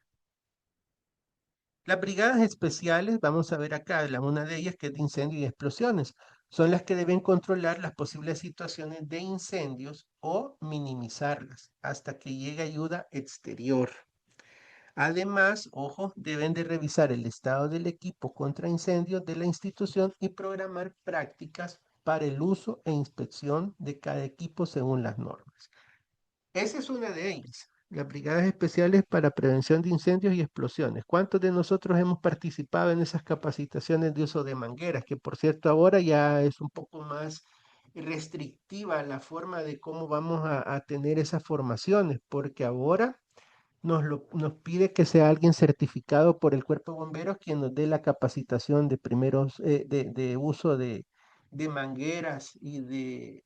Las brigadas especiales, vamos a ver acá, una de ellas que es de incendio y explosiones, son las que deben controlar las posibles situaciones de incendios o minimizarlas hasta que llegue ayuda exterior. Además, ojo, deben de revisar el estado del equipo contra incendios de la institución y programar prácticas para el uso e inspección de cada equipo según las normas. Esa es una de ellas. Las brigadas especiales para prevención de incendios y explosiones. ¿Cuántos de nosotros hemos participado en esas capacitaciones de uso de mangueras? Que por cierto ahora ya es un poco más restrictiva la forma de cómo vamos a tener esas formaciones, porque ahora nos pide que sea alguien certificado por el Cuerpo de Bomberos quien nos dé la capacitación de primeros, de uso de mangueras y de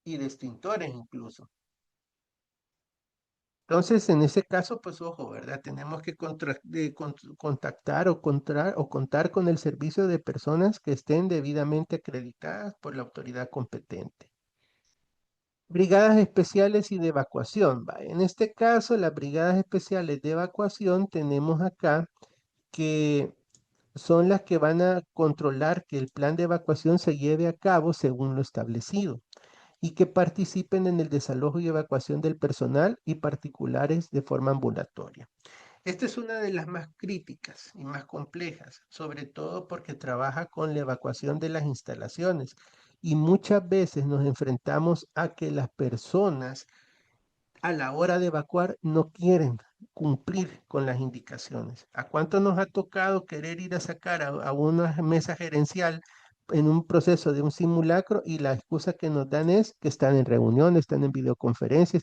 extintores incluso. Entonces, en ese caso, pues ojo, ¿verdad? Tenemos que contactar o contar con el servicio de personas que estén debidamente acreditadas por la autoridad competente. Brigadas especiales y de evacuación. Va. En este caso, las brigadas especiales de evacuación tenemos acá que son las que van a controlar que el plan de evacuación se lleve a cabo según lo establecido y que participen en el desalojo y evacuación del personal y particulares de forma ambulatoria. Esta es una de las más críticas y más complejas, sobre todo porque trabaja con la evacuación de las instalaciones y muchas veces nos enfrentamos a que las personas a la hora de evacuar no quieren cumplir con las indicaciones. ¿A cuánto nos ha tocado querer ir a sacar a una mesa gerencial en un proceso de un simulacro y la excusa que nos dan es que están en reunión, están en videoconferencia,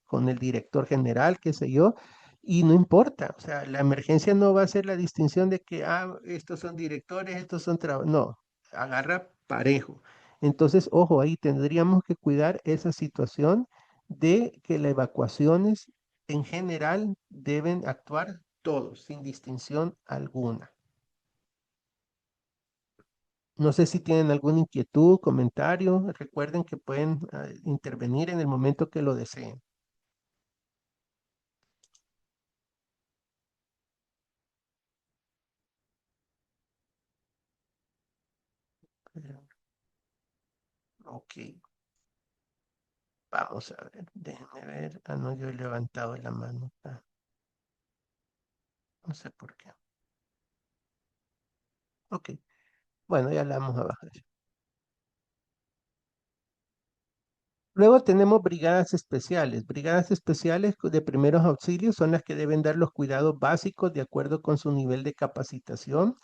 con el director general, qué sé yo, y no importa, o sea, la emergencia no va a ser la distinción de que, estos son directores, estos son trabajadores, no, agarra parejo. Entonces, ojo, ahí tendríamos que cuidar esa situación de que las evacuaciones en general deben actuar todos, sin distinción alguna. No sé si tienen alguna inquietud, comentario. Recuerden que pueden intervenir en el momento que lo deseen. Ok, vamos a ver. Déjenme ver. Ah, no, yo he levantado la mano. No sé por qué. Ok, bueno, ya la vamos a bajar. Luego tenemos brigadas especiales. Brigadas especiales de primeros auxilios son las que deben dar los cuidados básicos de acuerdo con su nivel de capacitación.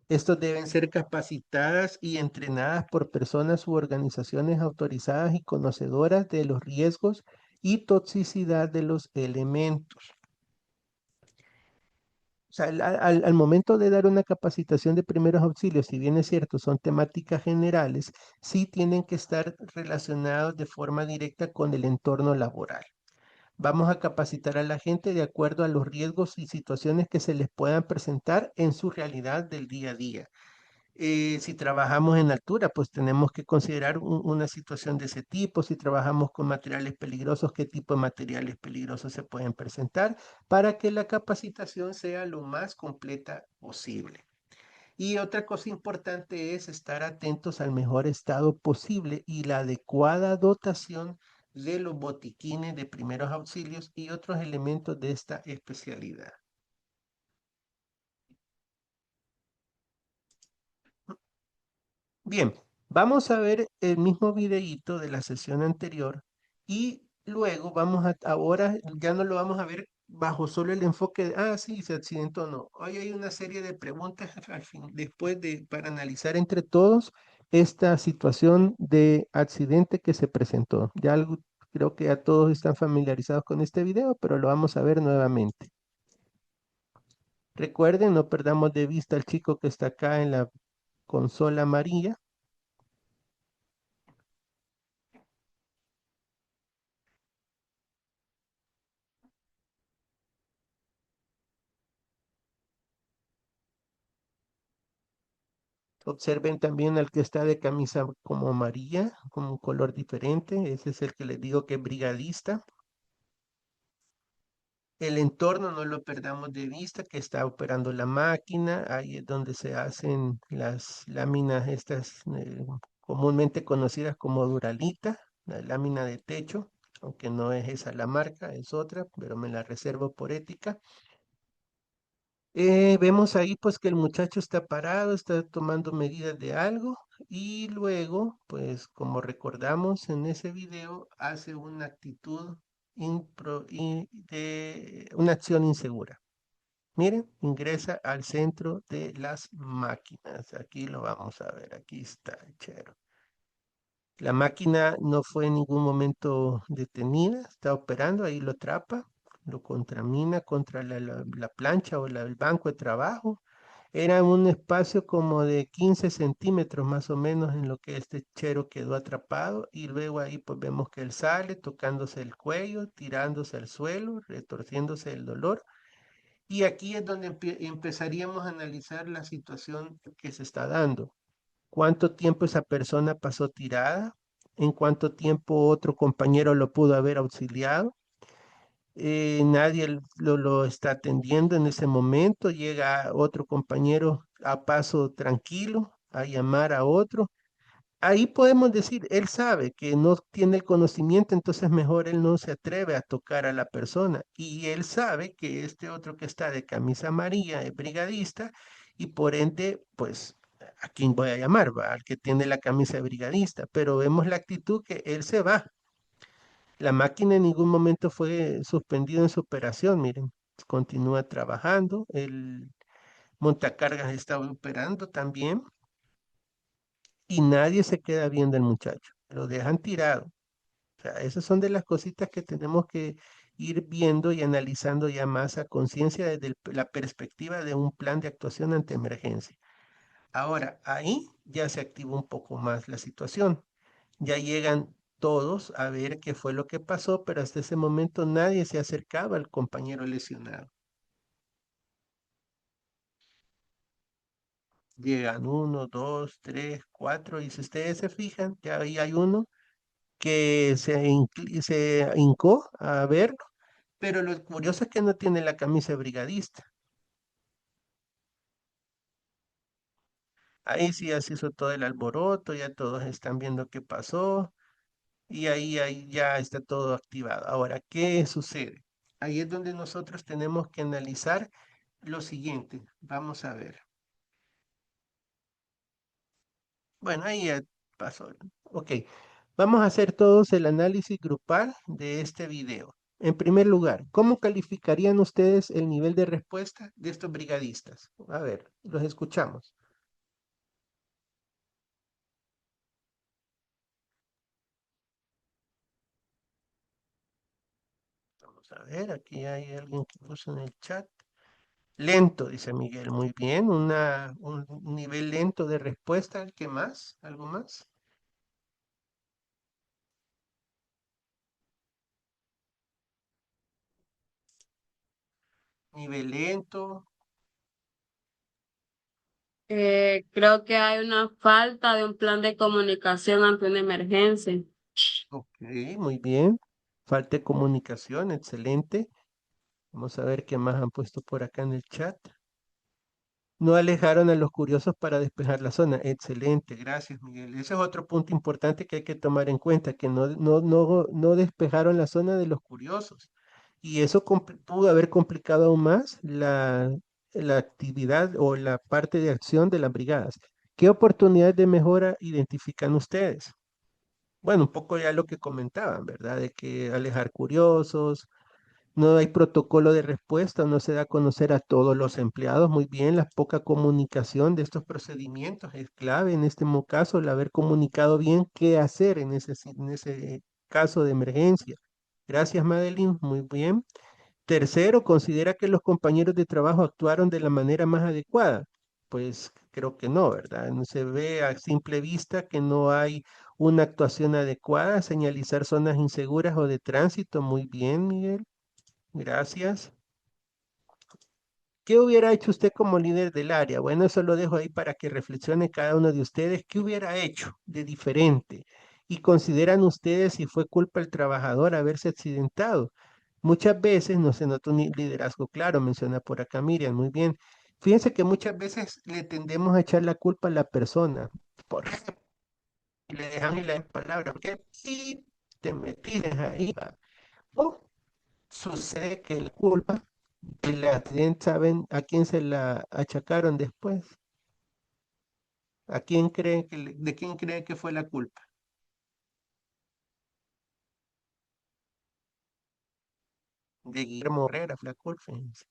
Estos deben ser capacitadas y entrenadas por personas u organizaciones autorizadas y conocedoras de los riesgos y toxicidad de los elementos. O sea, al momento de dar una capacitación de primeros auxilios, si bien es cierto, son temáticas generales, sí tienen que estar relacionados de forma directa con el entorno laboral. Vamos a capacitar a la gente de acuerdo a los riesgos y situaciones que se les puedan presentar en su realidad del día a día. Si trabajamos en altura, pues tenemos que considerar una situación de ese tipo. Si trabajamos con materiales peligrosos, qué tipo de materiales peligrosos se pueden presentar para que la capacitación sea lo más completa posible. Y otra cosa importante es estar atentos al mejor estado posible y la adecuada dotación de los botiquines de primeros auxilios y otros elementos de esta especialidad. Bien, vamos a ver el mismo videíto de la sesión anterior y luego ahora ya no lo vamos a ver bajo solo el enfoque de, sí, se accidentó o no. Hoy hay una serie de preguntas al fin, para analizar entre todos esta situación de accidente que se presentó. Creo que ya todos están familiarizados con este video, pero lo vamos a ver nuevamente. Recuerden, no perdamos de vista al chico que está acá en la consola amarilla. Observen también al que está de camisa como amarilla, con un color diferente. Ese es el que les digo que es brigadista. El entorno no lo perdamos de vista, que está operando la máquina. Ahí es donde se hacen las láminas estas comúnmente conocidas como Duralita, la lámina de techo, aunque no es esa la marca, es otra, pero me la reservo por ética. Vemos ahí pues que el muchacho está parado, está tomando medidas de algo y luego, pues como recordamos en ese video, hace una actitud de una acción insegura. Miren, ingresa al centro de las máquinas. Aquí lo vamos a ver, aquí está, chero. La máquina no fue en ningún momento detenida, está operando, ahí lo atrapa, lo contramina contra la plancha o el banco de trabajo. Era un espacio como de 15 centímetros más o menos en lo que este chero quedó atrapado y luego ahí pues vemos que él sale tocándose el cuello, tirándose al suelo, retorciéndose el dolor. Y aquí es donde empezaríamos a analizar la situación que se está dando. ¿Cuánto tiempo esa persona pasó tirada? ¿En cuánto tiempo otro compañero lo pudo haber auxiliado? Nadie lo está atendiendo en ese momento. Llega otro compañero a paso tranquilo a llamar a otro. Ahí podemos decir, él sabe que no tiene el conocimiento, entonces mejor él no se atreve a tocar a la persona. Y él sabe que este otro que está de camisa amarilla es brigadista y por ende, pues, ¿a quién voy a llamar? ¿Va? Al que tiene la camisa de brigadista. Pero vemos la actitud que él se va. La máquina en ningún momento fue suspendida en su operación, miren, continúa trabajando. El montacargas está operando también y nadie se queda viendo al muchacho. Lo dejan tirado. O sea, esas son de las cositas que tenemos que ir viendo y analizando ya más a conciencia desde la perspectiva de un plan de actuación ante emergencia. Ahora, ahí ya se activó un poco más la situación. Ya llegan todos a ver qué fue lo que pasó, pero hasta ese momento nadie se acercaba al compañero lesionado. Llegan uno, dos, tres, cuatro, y si ustedes se fijan, ya ahí hay uno que se hincó a verlo, pero lo curioso es que no tiene la camisa de brigadista. Ahí sí ya se hizo todo el alboroto, ya todos están viendo qué pasó y ahí ya está todo activado. Ahora, ¿qué sucede? Ahí es donde nosotros tenemos que analizar lo siguiente. Vamos a ver. Bueno, ahí ya pasó. Ok, vamos a hacer todos el análisis grupal de este video. En primer lugar, ¿cómo calificarían ustedes el nivel de respuesta de estos brigadistas? A ver, los escuchamos. Vamos a ver, aquí hay alguien que puso en el chat. Lento, dice Miguel, muy bien. Un nivel lento de respuesta. ¿Qué más? ¿Algo más? Nivel lento. Creo que hay una falta de un plan de comunicación ante una emergencia. Ok, muy bien. Falta de comunicación, excelente. Vamos a ver qué más han puesto por acá en el chat. No alejaron a los curiosos para despejar la zona. Excelente, gracias, Miguel. Ese es otro punto importante que hay que tomar en cuenta, que no despejaron la zona de los curiosos. Y eso pudo haber complicado aún más la actividad o la parte de acción de las brigadas. ¿Qué oportunidades de mejora identifican ustedes? Bueno, un poco ya lo que comentaban, ¿verdad? De que alejar curiosos, no hay protocolo de respuesta, no se da a conocer a todos los empleados. Muy bien, la poca comunicación de estos procedimientos es clave en este caso, el haber comunicado bien qué hacer en ese caso de emergencia. Gracias, Madeline. Muy bien. Tercero, considera que los compañeros de trabajo actuaron de la manera más adecuada. Pues creo que no, ¿verdad? No se ve a simple vista que no hay una actuación adecuada, señalizar zonas inseguras o de tránsito. Muy bien, Miguel. Gracias. ¿Qué hubiera hecho usted como líder del área? Bueno, eso lo dejo ahí para que reflexione cada uno de ustedes. ¿Qué hubiera hecho de diferente? ¿Y consideran ustedes si fue culpa del trabajador haberse accidentado? Muchas veces no se nota un liderazgo claro, menciona por acá Miriam, muy bien. Fíjense que muchas veces le tendemos a echar la culpa a la persona. Por ejemplo, le dejan en la palabra, porque sí, te metiste ahí. Va. O sucede que la culpa El accidente, ¿saben a quién se la achacaron después? ¿A quién creen de quién creen que fue la culpa? De Guillermo Herrera fue la culpa, fíjense,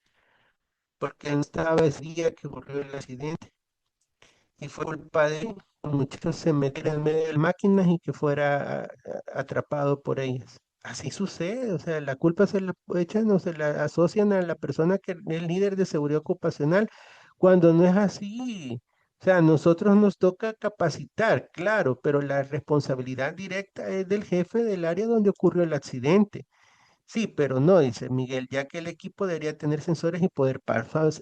porque él no estaba ese día que ocurrió el accidente y fue culpa de él. Los muchachos se metieron en medio de las máquinas y que fuera atrapado por ellas. Así sucede, o sea, la culpa se la echan o se la asocian a la persona que es líder de seguridad ocupacional, cuando no es así. O sea, a nosotros nos toca capacitar, claro, pero la responsabilidad directa es del jefe del área donde ocurrió el accidente. Sí, pero no, dice Miguel, ya que el equipo debería tener sensores y poder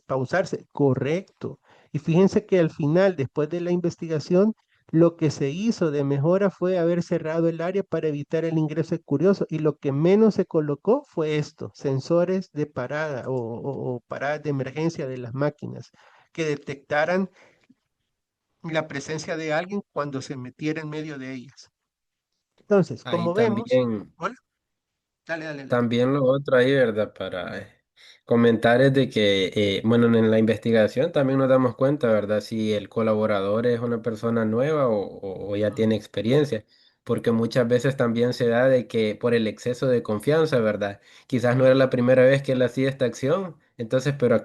pausarse. Correcto. Y fíjense que al final, después de la investigación, lo que se hizo de mejora fue haber cerrado el área para evitar el ingreso de curiosos. Y lo que menos se colocó fue esto, sensores de parada o paradas de emergencia de las máquinas, que detectaran la presencia de alguien cuando se metiera en medio de elas. Entonces, Ahí como vemos, también. hola, dale, dale, dale. También lo otro ahí, ¿verdad? Para comentar es de que, bueno, en la investigación también nos damos cuenta, ¿verdad? Si el colaborador es una persona nueva o ya tiene experiencia, porque muchas veces también se da de que por el exceso de confianza, ¿verdad? Quizás no era la primera vez que él hacía esta acción, entonces, pero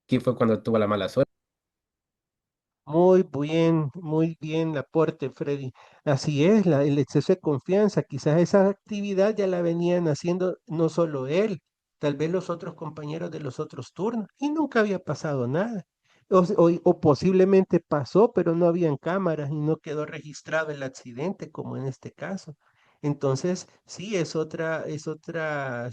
aquí fue cuando tuvo la mala suerte. Muy bien el aporte, Freddy. Así es, el exceso de confianza. Quizás esa actividad ya la venían haciendo no solo él, tal vez los otros compañeros de los otros turnos, y nunca había pasado nada. O posiblemente pasó, pero no habían cámaras y no quedó registrado el accidente, como en este caso. Entonces, sí, es otra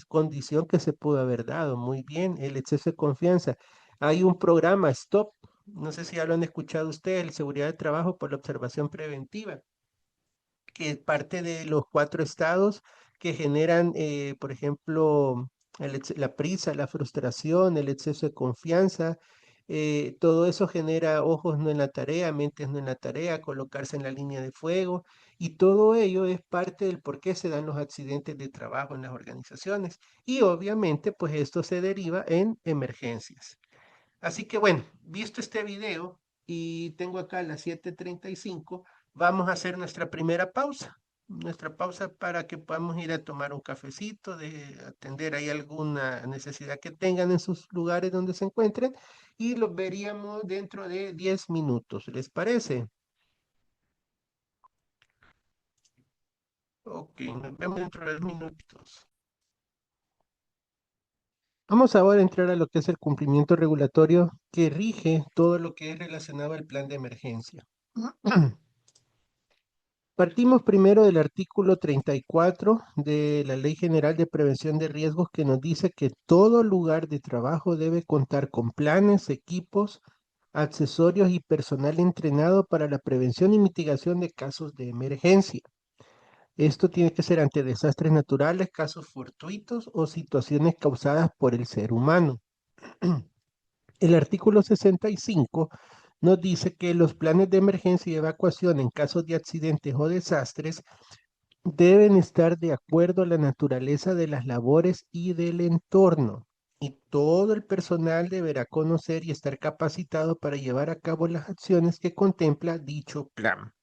condición que se pudo haber dado. Muy bien, el exceso de confianza. Hay un programa, Stop, no sé si ya lo han escuchado ustedes, el seguridad de trabajo por la observación preventiva, que es parte de los 4 estados que generan, por ejemplo, la prisa, la frustración, el exceso de confianza. Todo eso genera ojos no en la tarea, mentes no en la tarea, colocarse en la línea de fuego, y todo ello es parte del por qué se dan los accidentes de trabajo en las organizaciones. Y obviamente, pues esto se deriva en emergencias. Así que bueno, visto este video y tengo acá las 7:35, vamos a hacer nuestra primera pausa. Nuestra pausa para que podamos ir a tomar un cafecito, de atender ahí alguna necesidad que tengan en sus lugares donde se encuentren, y los veríamos dentro de 10 minutos. ¿Les parece? Ok, nos vemos dentro de 10 minutos. Vamos ahora a entrar a lo que es el cumplimiento regulatorio que rige todo lo que es relacionado al plan de emergencia. Partimos primero del artículo 34 de la Ley General de Prevención de Riesgos, que nos dice que todo lugar de trabajo debe contar con planes, equipos, accesorios y personal entrenado para la prevención y mitigación de casos de emergencia. Esto tiene que ser ante desastres naturales, casos fortuitos o situaciones causadas por el ser humano. El artículo 65 nos dice que los planes de emergencia y evacuación en casos de accidentes o desastres deben estar de acuerdo a la naturaleza de las labores y del entorno. Y todo el personal deberá conocer y estar capacitado para llevar a cabo las acciones que contempla dicho plan.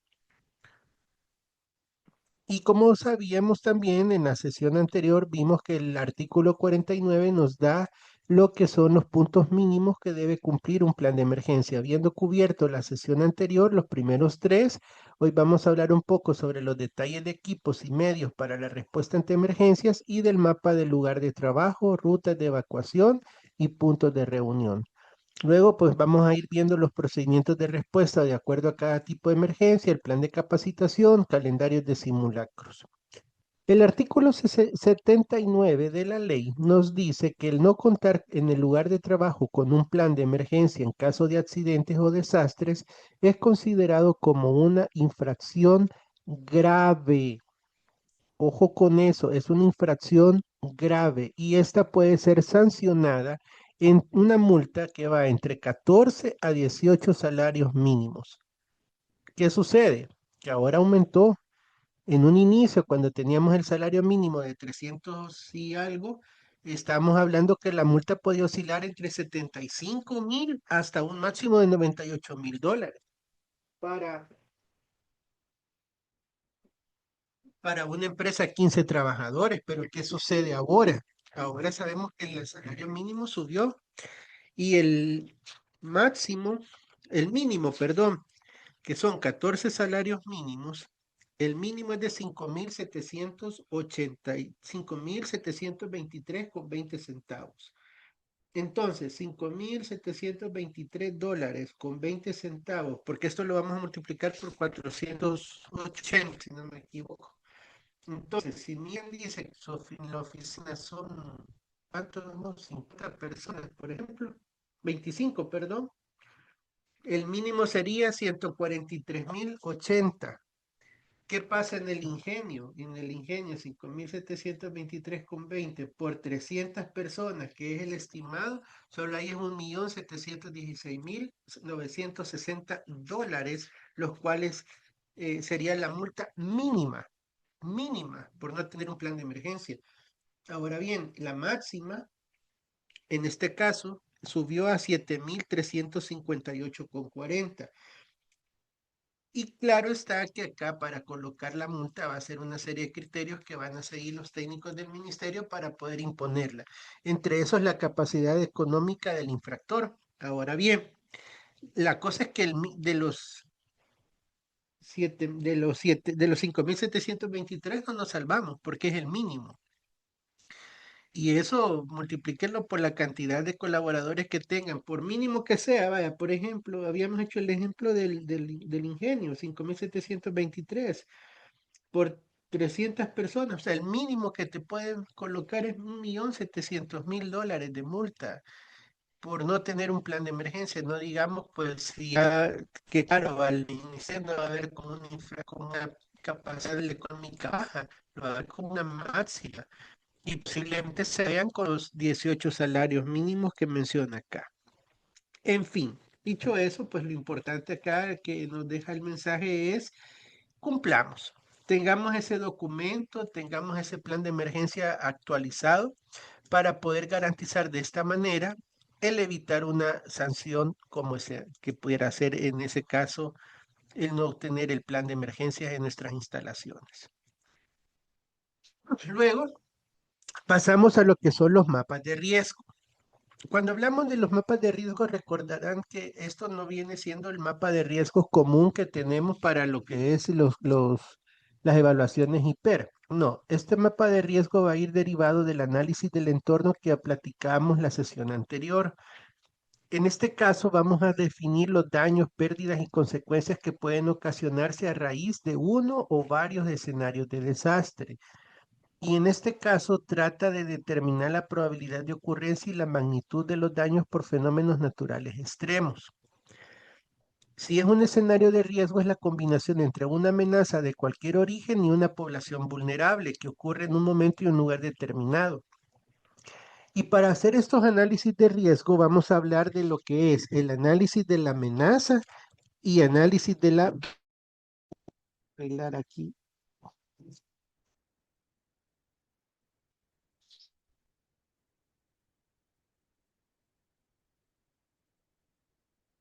Y como sabíamos también en la sesión anterior, vimos que el artículo 49 nos da lo que son los puntos mínimos que debe cumplir un plan de emergencia. Habiendo cubierto la sesión anterior, los primeros tres, hoy vamos a hablar un poco sobre los detalles de equipos y medios para la respuesta ante emergencias y del mapa del lugar de trabajo, rutas de evacuación y puntos de reunión. Luego, pues vamos a ir viendo los procedimientos de respuesta de acuerdo a cada tipo de emergencia, el plan de capacitación, calendarios de simulacros. El artículo 79 de la ley nos dice que el no contar en el lugar de trabajo con un plan de emergencia en caso de accidentes o desastres es considerado como una infracción grave. Ojo con eso, es una infracción grave y esta puede ser sancionada en una multa que va entre 14 a 18 salarios mínimos. ¿Qué sucede? Que ahora aumentó. En un inicio, cuando teníamos el salario mínimo de 300 y algo, Estamos hablando que la multa puede oscilar entre 75.000 hasta un máximo de $98.000 para, para una empresa de 15 trabajadores. Pero ¿qué sucede ahora? Ahora sabemos que el salario mínimo subió y máximo, el mínimo, perdón, que son 14 salarios mínimos, el mínimo es de 5.723,20 centavos. Entonces, $5.723,20, porque esto lo vamos a multiplicar por 480, si no me equivoco. Entonces, si bien dice que en la oficina son, ¿cuántos? No, 50 personas, por ejemplo, 25, perdón, el mínimo sería 143.080. ¿Qué pasa en el ingenio? En el ingenio, 5.723,20 por 300 personas, que es el estimado, solo ahí es $1.716.960, los cuales sería la multa mínima, por no tener un plan de emergencia. Ahora bien, la máxima, en este caso, subió a 7.358,40. Y claro está que acá para colocar la multa va a ser una serie de criterios que van a seguir los técnicos del ministerio para poder imponerla. Entre esos, la capacidad económica del infractor. Ahora bien, la cosa es que de los 5.723 no nos salvamos porque es el mínimo. Y eso multiplíquenlo por la cantidad de colaboradores que tengan, por mínimo que sea. Vaya, por ejemplo, habíamos hecho el ejemplo del ingenio, 5.723 por 300 personas. O sea, el mínimo que te pueden colocar es $1.700.000 de multa por no tener un plan de emergencia. No digamos, pues, si ya, que claro, al iniciar no va a haber como con una capacidad económica baja, lo va a haber como una máxima y posiblemente se vean con los 18 salarios mínimos que menciona acá. En fin, dicho eso, pues lo importante acá que nos deja el mensaje es cumplamos, tengamos ese documento, tengamos ese plan de emergencia actualizado para poder garantizar de esta manera el evitar una sanción como ese, que pudiera ser en ese caso el no tener el plan de emergencia en nuestras instalaciones. Luego pasamos a lo que son los mapas de riesgo. Cuando hablamos de los mapas de riesgo, recordarán que esto no viene siendo el mapa de riesgos común que tenemos para lo que es las evaluaciones HIPER. No, este mapa de riesgo va a ir derivado del análisis del entorno que platicamos la sesión anterior. En este caso vamos a definir los daños, pérdidas y consecuencias que pueden ocasionarse a raíz de uno o varios escenarios de desastre. Y en este caso trata de determinar la probabilidad de ocurrencia y la magnitud de los daños por fenómenos naturales extremos. Si es un escenario de riesgo, es la combinación entre una amenaza de cualquier origen y una población vulnerable que ocurre en un momento y un lugar determinado. Y para hacer estos análisis de riesgo, vamos a hablar de lo que es el análisis de la amenaza y análisis de la... Arreglar aquí.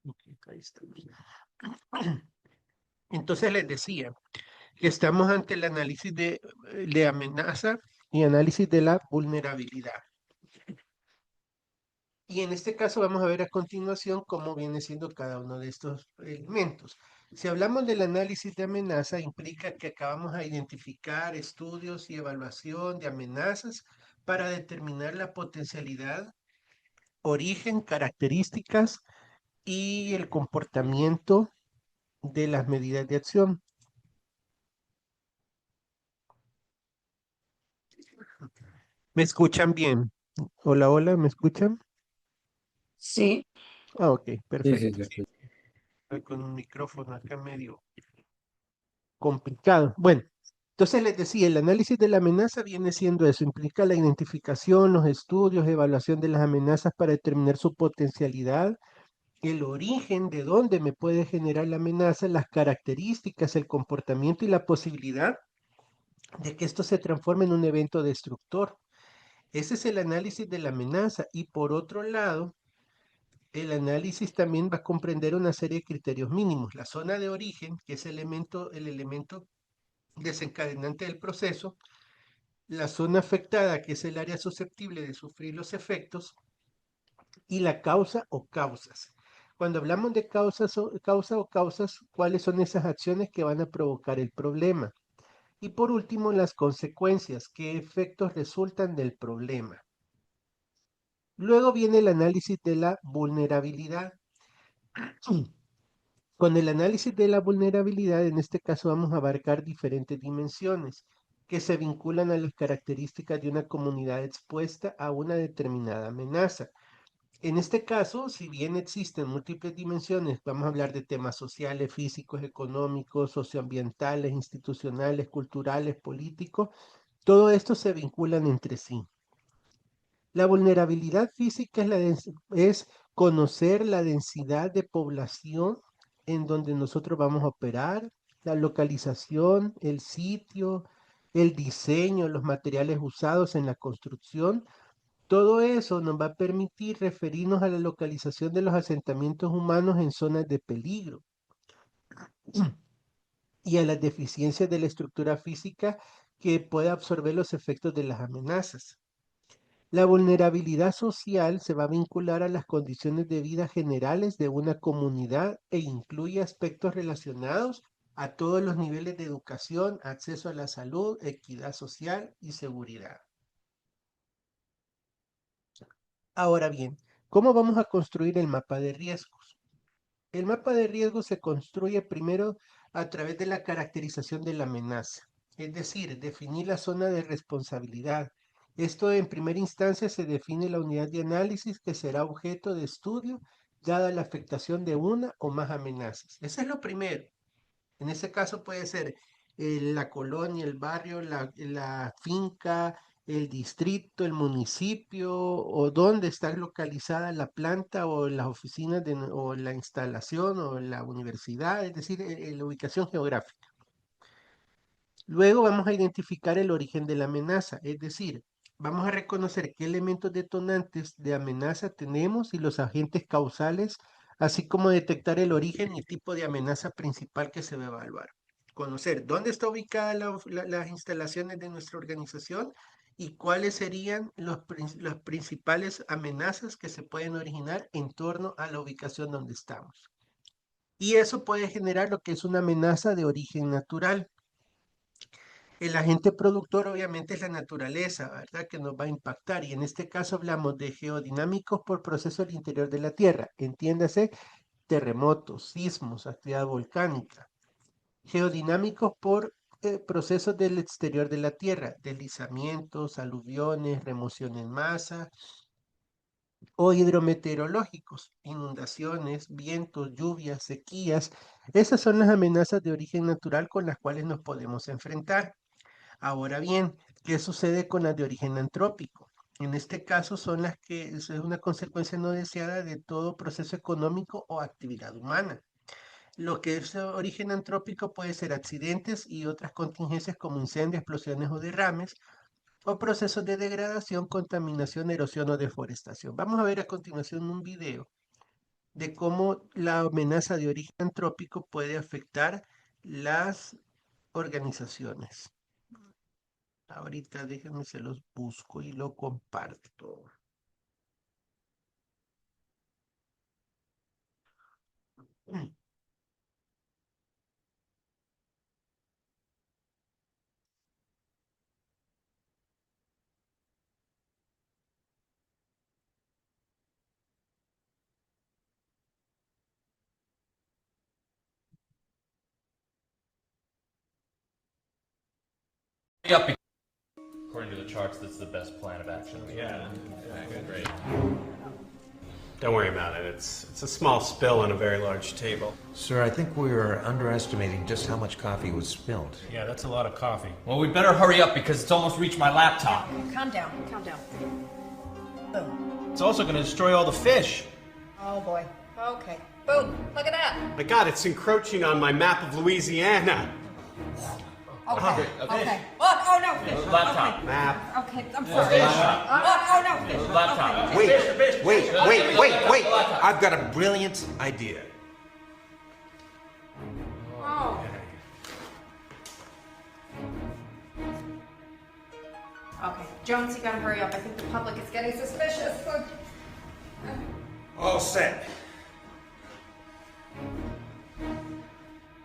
Ok, ahí está. Entonces les decía que estamos ante el análisis de amenaza y análisis de la vulnerabilidad. Y en este caso vamos a ver a continuación cómo viene siendo cada uno de estos elementos. Si hablamos del análisis de amenaza, implica que acabamos a identificar estudios y evaluación de amenazas para determinar la potencialidad, origen, características y el comportamiento de las medidas de acción. ¿Me escuchan bien? Hola, hola, ¿me escuchan? Sí. Ah, ok, Sí, sí, perfecto. se escucha. Estoy con un micrófono acá medio complicado. Bueno, entonces les decía, el análisis de la amenaza viene siendo eso, implica la identificación, los estudios, evaluación de las amenazas para determinar su potencialidad, el origen de dónde me puede generar la amenaza, las características, el comportamiento y la posibilidad de que esto se transforme en un evento destructor. Ese es el análisis de la amenaza. Y por otro lado, el análisis también va a comprender una serie de criterios mínimos. La zona de origen, que es el elemento desencadenante del proceso, la zona afectada, que es el área susceptible de sufrir los efectos, y la causa o causas. Cuando hablamos de causa o causas, ¿cuáles son esas acciones que van a provocar el problema? Y por último, las consecuencias, ¿qué efectos resultan del problema? Luego viene el análisis de la vulnerabilidad. Con el análisis de la vulnerabilidad, en este caso vamos a abarcar diferentes dimensiones que se vinculan a las características de una comunidad expuesta a una determinada amenaza. En este caso, si bien existen múltiples dimensiones, vamos a hablar de temas sociales, físicos, económicos, socioambientales, institucionales, culturales, políticos, todo esto se vinculan entre sí. La vulnerabilidad física es conocer la densidad de población en donde nosotros vamos a operar, la localización, el sitio, el diseño, los materiales usados en la construcción. Todo eso nos va a permitir referirnos a la localización de los asentamientos humanos en zonas de peligro y a las deficiencias de la estructura física que puede absorber los efectos de las amenazas. La vulnerabilidad social se va a vincular a las condiciones de vida generales de una comunidad e incluye aspectos relacionados a todos los niveles de educación, acceso a la salud, equidad social y seguridad. Ahora bien, ¿cómo vamos a construir el mapa de riesgos? El mapa de riesgos se construye primero a través de la caracterización de la amenaza, es decir, definir la zona de responsabilidad. Esto en primera instancia se define la unidad de análisis que será objeto de estudio dada la afectación de una o más amenazas. Eso es lo primero. En ese caso puede ser la colonia, el barrio, la finca, el distrito, el municipio o dónde está localizada la planta o las oficinas o la instalación o la universidad, es decir, la ubicación geográfica. Luego vamos a identificar el origen de la amenaza, es decir, vamos a reconocer qué elementos detonantes de amenaza tenemos y los agentes causales, así como detectar el origen y tipo de amenaza principal que se va a evaluar. Conocer dónde está ubicada las instalaciones de nuestra organización y cuáles serían las principales amenazas que se pueden originar en torno a la ubicación donde estamos. Y eso puede generar lo que es una amenaza de origen natural. El agente productor obviamente es la naturaleza, ¿verdad? Que nos va a impactar. Y en este caso hablamos de geodinámicos por procesos al interior de la Tierra. Entiéndase, terremotos, sismos, actividad volcánica. Geodinámicos por procesos del exterior de la Tierra, deslizamientos, aluviones, remoción en masa, o hidrometeorológicos, inundaciones, vientos, lluvias, sequías. Esas son las amenazas de origen natural con las cuales nos podemos enfrentar. Ahora bien, ¿qué sucede con las de origen antrópico? En este caso son las que es una consecuencia no deseada de todo proceso económico o actividad humana. Lo que es origen antrópico puede ser accidentes y otras contingencias como incendios, explosiones o derrames, o procesos de degradación, contaminación, erosión o deforestación. Vamos a ver a continuación un video de cómo la amenaza de origen antrópico puede afectar las organizaciones. Ahorita déjenme se los busco y lo comparto. According to the charts, that's the best plan of action. Yeah, great. Don't worry about it. It's a small spill on a very large table. Sir, I think we are underestimating just how much coffee was spilled. Yeah, that's a lot of coffee. Well, we better hurry up because it's almost reached my laptop. Calm down, calm down. Boom. It's also going to destroy all the fish. Oh boy. Okay. Boom. Look at that. My God, it's encroaching on my map of Louisiana. Okay. Okay. Oh no, fish. Laptop. Map. Okay. I'm sorry. Laptop. Wait. I've got a brilliant idea. Okay, Jones, you gotta hurry up. I think the public is getting suspicious. All set.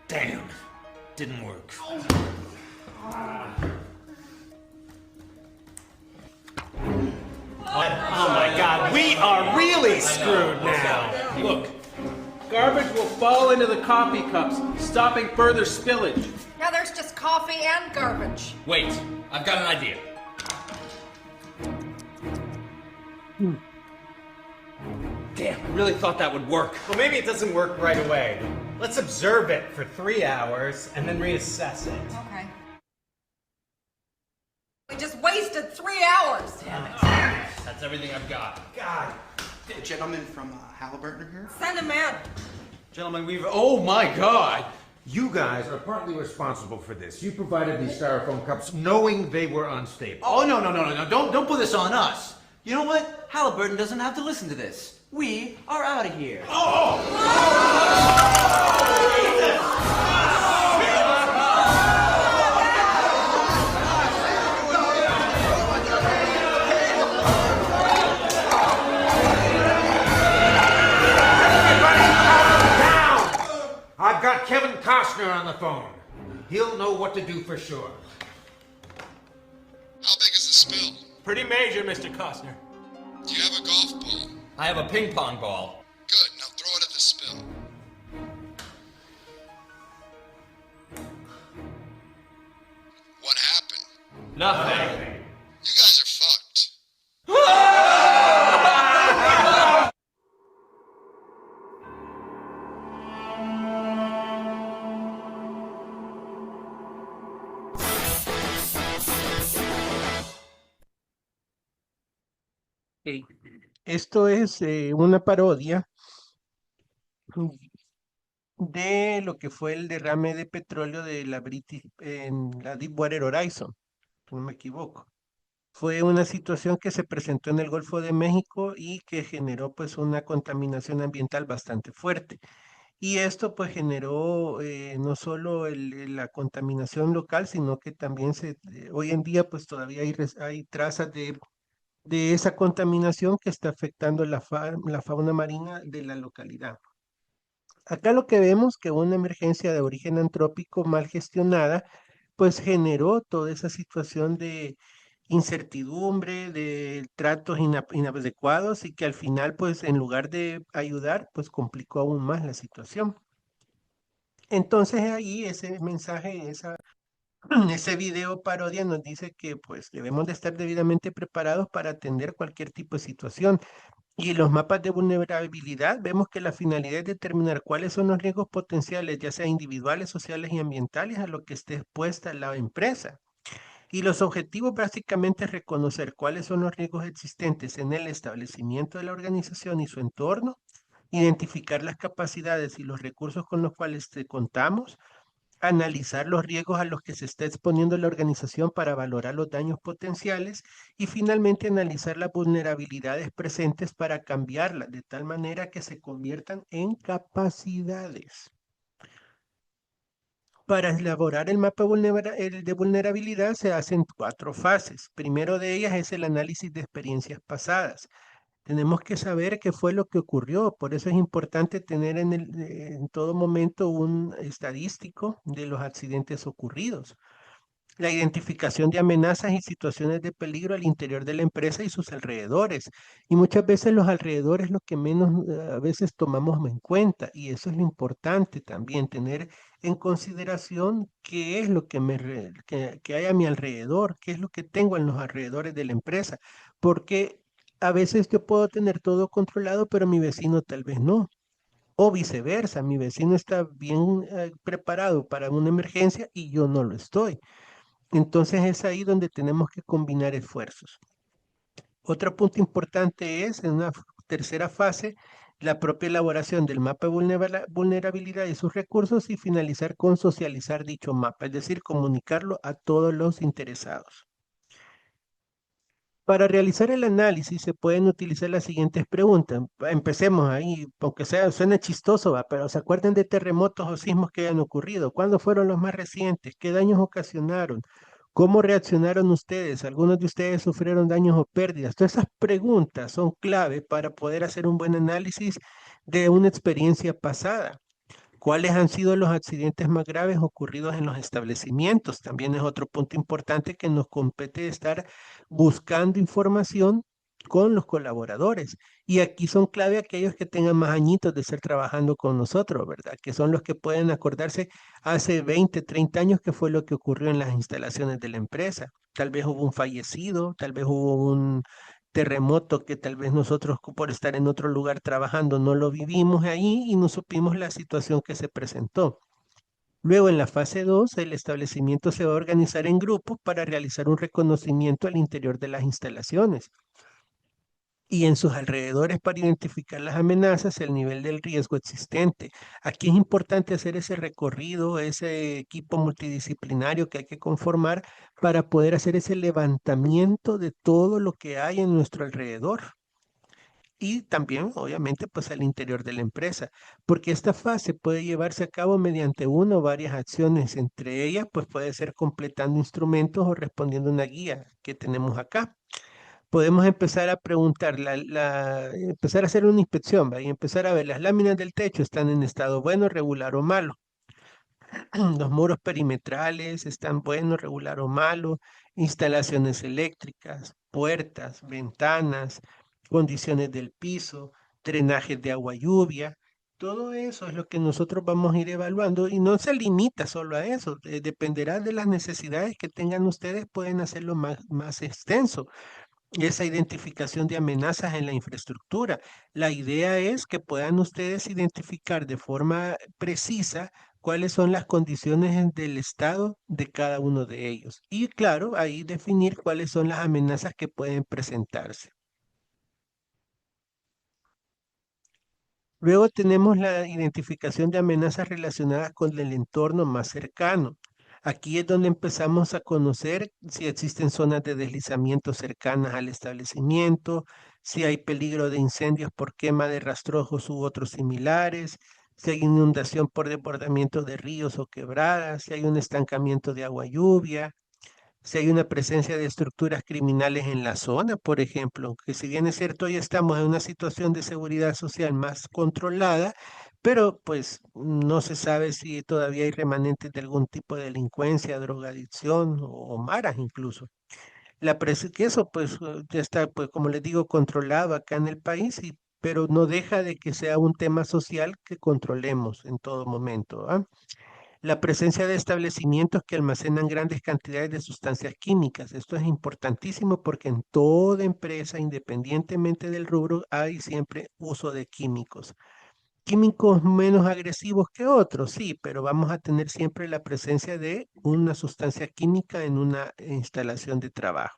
Damn. Didn't work. Oh my God, we are really screwed now. Look, garbage will fall into the coffee cups, stopping further spillage. Now there's just coffee and garbage. Wait, I've got an idea. Damn, I really thought that would work. Well, maybe it doesn't work right away. Let's observe it for 3 hours and then reassess it. Okay. We just wasted 3 hours. Damn it. That's everything I've got. God. The gentleman from Halliburton are here? Send him in. Gentlemen, oh my God! You guys are partly responsible for this. You provided these styrofoam cups knowing they were unstable. Oh, no. Don't put this on us. You know what? Halliburton doesn't have to listen to this. We are out of here. I've got Kevin Costner on the phone. He'll know what to do for sure. How big is the spill? Pretty major, Mr. Costner. Do you have a golf ball? I have a ping pong ball. Good, now throw it at the spill. What happened? Nothing. You guys are fucked. Ok. Esto es una parodia de lo que fue el derrame de petróleo de la en la Deepwater Horizon, si no me equivoco. Fue una situación que se presentó en el Golfo de México y que generó pues una contaminación ambiental bastante fuerte. Y esto pues generó no solo la contaminación local, sino que también hoy en día pues todavía hay trazas de esa contaminación que está afectando la fauna marina de la localidad. Acá lo que vemos que una emergencia de origen antrópico mal gestionada, pues generó toda esa situación de incertidumbre, de tratos inadecuados y que al final, pues en lugar de ayudar, pues complicó aún más la situación. Entonces ahí ese mensaje, ese video parodia nos dice que pues debemos de estar debidamente preparados para atender cualquier tipo de situación. Y en los mapas de vulnerabilidad vemos que la finalidad es determinar cuáles son los riesgos potenciales, ya sea individuales, sociales y ambientales, a lo que esté expuesta la empresa. Y los objetivos básicamente es reconocer cuáles son los riesgos existentes en el establecimiento de la organización y su entorno, identificar las capacidades y los recursos con los cuales contamos, analizar los riesgos a los que se está exponiendo la organización para valorar los daños potenciales y finalmente analizar las vulnerabilidades presentes para cambiarlas de tal manera que se conviertan en capacidades. Para elaborar el mapa de vulnerabilidad se hacen 4 fases. Primero de ellas es el análisis de experiencias pasadas. Tenemos que saber qué fue lo que ocurrió, por eso es importante tener en todo momento un estadístico de los accidentes ocurridos. La identificación de amenazas y situaciones de peligro al interior de la empresa y sus alrededores. Y muchas veces los alrededores lo que menos a veces tomamos en cuenta, y eso es lo importante también, tener en consideración qué es lo que hay a mi alrededor, qué es lo que tengo en los alrededores de la empresa, porque a veces yo puedo tener todo controlado, pero mi vecino tal vez no. O viceversa, mi vecino está bien preparado para una emergencia y yo no lo estoy. Entonces es ahí donde tenemos que combinar esfuerzos. Otro punto importante es, en una tercera fase, la propia elaboración del mapa de vulnerabilidad y sus recursos y finalizar con socializar dicho mapa, es decir, comunicarlo a todos los interesados. Para realizar el análisis se pueden utilizar las siguientes preguntas. Empecemos ahí, aunque sea, suene chistoso, ¿va? Pero ¿se acuerdan de terremotos o sismos que hayan ocurrido? ¿Cuándo fueron los más recientes? ¿Qué daños ocasionaron? ¿Cómo reaccionaron ustedes? ¿Algunos de ustedes sufrieron daños o pérdidas? Todas esas preguntas son clave para poder hacer un buen análisis de una experiencia pasada. ¿Cuáles han sido los accidentes más graves ocurridos en los establecimientos? También es otro punto importante que nos compete estar buscando información con los colaboradores. Y aquí son clave aquellos que tengan más añitos de estar trabajando con nosotros, ¿verdad? Que son los que pueden acordarse hace 20, 30 años qué fue lo que ocurrió en las instalaciones de la empresa. Tal vez hubo un fallecido, tal vez hubo un terremoto que tal vez nosotros por estar en otro lugar trabajando no lo vivimos ahí y no supimos la situación que se presentó. Luego en la fase 2 el establecimiento se va a organizar en grupos para realizar un reconocimiento al interior de las instalaciones y en sus alrededores para identificar las amenazas, el nivel del riesgo existente. Aquí es importante hacer ese recorrido, ese equipo multidisciplinario que hay que conformar para poder hacer ese levantamiento de todo lo que hay en nuestro alrededor. Y también, obviamente, pues al interior de la empresa, porque esta fase puede llevarse a cabo mediante una o varias acciones, entre ellas, pues puede ser completando instrumentos o respondiendo una guía que tenemos acá. Podemos empezar a preguntar, empezar a hacer una inspección, ¿va? Y empezar a ver las láminas del techo están en estado bueno, regular o malo. Los muros perimetrales están buenos, regular o malo. Instalaciones eléctricas, puertas, ventanas, condiciones del piso, drenajes de agua lluvia. Todo eso es lo que nosotros vamos a ir evaluando y no se limita solo a eso. Dependerá de las necesidades que tengan ustedes, pueden hacerlo más extenso esa identificación de amenazas en la infraestructura. La idea es que puedan ustedes identificar de forma precisa cuáles son las condiciones del estado de cada uno de ellos. Y claro, ahí definir cuáles son las amenazas que pueden presentarse. Luego tenemos la identificación de amenazas relacionadas con el entorno más cercano. Aquí es donde empezamos a conocer si existen zonas de deslizamiento cercanas al establecimiento, si hay peligro de incendios por quema de rastrojos u otros similares, si hay inundación por desbordamiento de ríos o quebradas, si hay un estancamiento de agua lluvia, si hay una presencia de estructuras criminales en la zona, por ejemplo, que si bien es cierto, hoy estamos en una situación de seguridad social más controlada, pero pues no se sabe si todavía hay remanentes de algún tipo de delincuencia, drogadicción o maras incluso. Que eso pues ya está, pues como les digo, controlado acá en el país, pero no deja de que sea un tema social que controlemos en todo momento, ¿ah? La presencia de establecimientos que almacenan grandes cantidades de sustancias químicas. Esto es importantísimo porque en toda empresa, independientemente del rubro, hay siempre uso de químicos. Químicos menos agresivos que otros, sí, pero vamos a tener siempre la presencia de una sustancia química en una instalación de trabajo.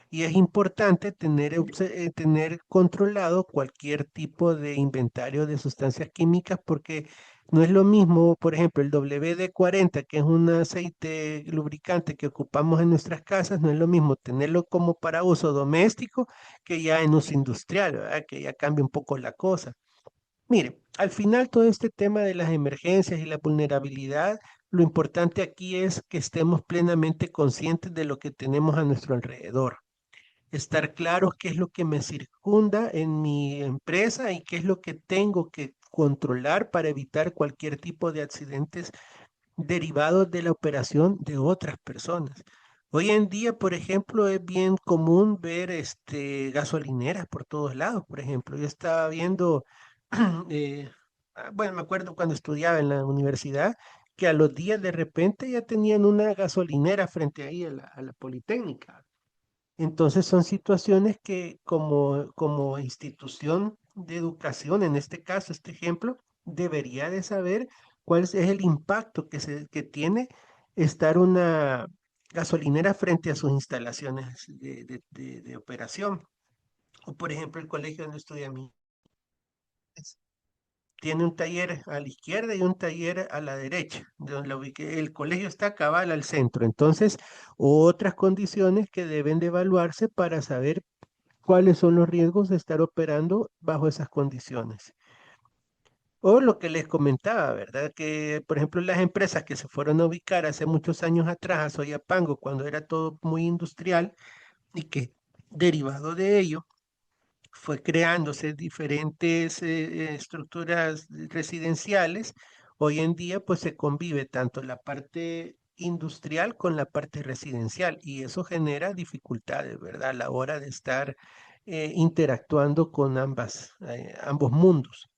Y es importante tener controlado cualquier tipo de inventario de sustancias químicas porque no es lo mismo, por ejemplo, el WD-40, que es un aceite lubricante que ocupamos en nuestras casas, no es lo mismo tenerlo como para uso doméstico que ya en uso industrial, ¿verdad? Que ya cambia un poco la cosa. Mire, al final todo este tema de las emergencias y la vulnerabilidad, lo importante aquí es que estemos plenamente conscientes de lo que tenemos a nuestro alrededor, estar claros qué es lo que me circunda en mi empresa y qué es lo que tengo que controlar para evitar cualquier tipo de accidentes derivados de la operación de otras personas. Hoy en día, por ejemplo, es bien común ver gasolineras por todos lados. Por ejemplo, yo estaba viendo, bueno, me acuerdo cuando estudiaba en la universidad, que a los días de repente ya tenían una gasolinera frente ahí a la Politécnica. Entonces son situaciones que como institución de educación, en este caso, este ejemplo, debería de saber cuál es el impacto que tiene estar una gasolinera frente a sus instalaciones de operación. O por ejemplo el colegio donde estudia mi. Tiene un taller a la izquierda y un taller a la derecha, donde el colegio está cabal al centro. Entonces, otras condiciones que deben de evaluarse para saber cuáles son los riesgos de estar operando bajo esas condiciones. O lo que les comentaba, ¿verdad? Que, por ejemplo, las empresas que se fueron a ubicar hace muchos años atrás a Soyapango, cuando era todo muy industrial, y que derivado de ello fue creándose diferentes estructuras residenciales. Hoy en día pues se convive tanto la parte industrial con la parte residencial y eso genera dificultades, ¿verdad? A la hora de estar interactuando con ambos mundos.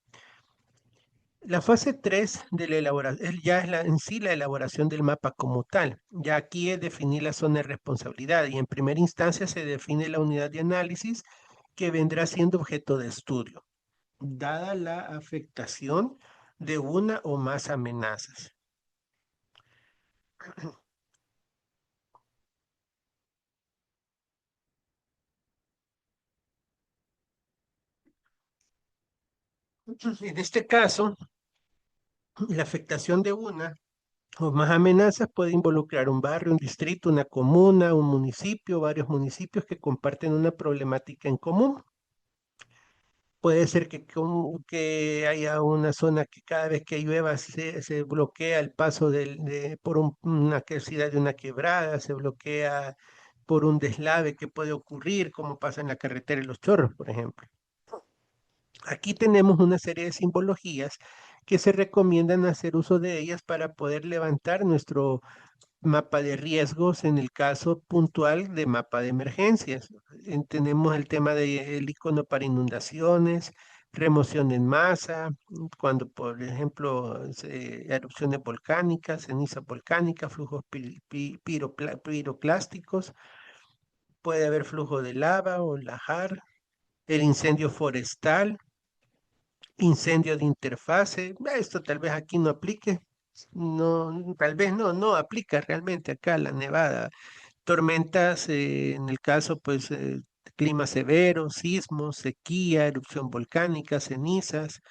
La fase 3 de la elaboración ya es en sí la elaboración del mapa como tal. Ya aquí es definir la zona de responsabilidad y en primera instancia se define la unidad de análisis que vendrá siendo objeto de estudio, dada la afectación de una o más amenazas. En este caso, la afectación de una o más amenazas puede involucrar un barrio, un distrito, una comuna, un municipio, varios municipios que comparten una problemática en común. Puede ser que haya una zona que cada vez que llueva se bloquea el paso por una necesidad de una quebrada, se bloquea por un deslave que puede ocurrir, como pasa en la carretera de Los Chorros, por ejemplo. Aquí tenemos una serie de simbologías que se recomiendan hacer uso de ellas para poder levantar nuestro mapa de riesgos en el caso puntual de mapa de emergencias. Tenemos el tema del icono para inundaciones, remoción en masa, cuando por ejemplo erupciones volcánicas, ceniza volcánica, flujos piroclásticos, puede haber flujo de lava o lajar, el incendio forestal, incendio de interfase. Esto tal vez aquí no aplique, no, tal vez no aplica realmente acá la nevada. Tormentas, en el caso, pues, clima severo, sismos, sequía, erupción volcánica, cenizas,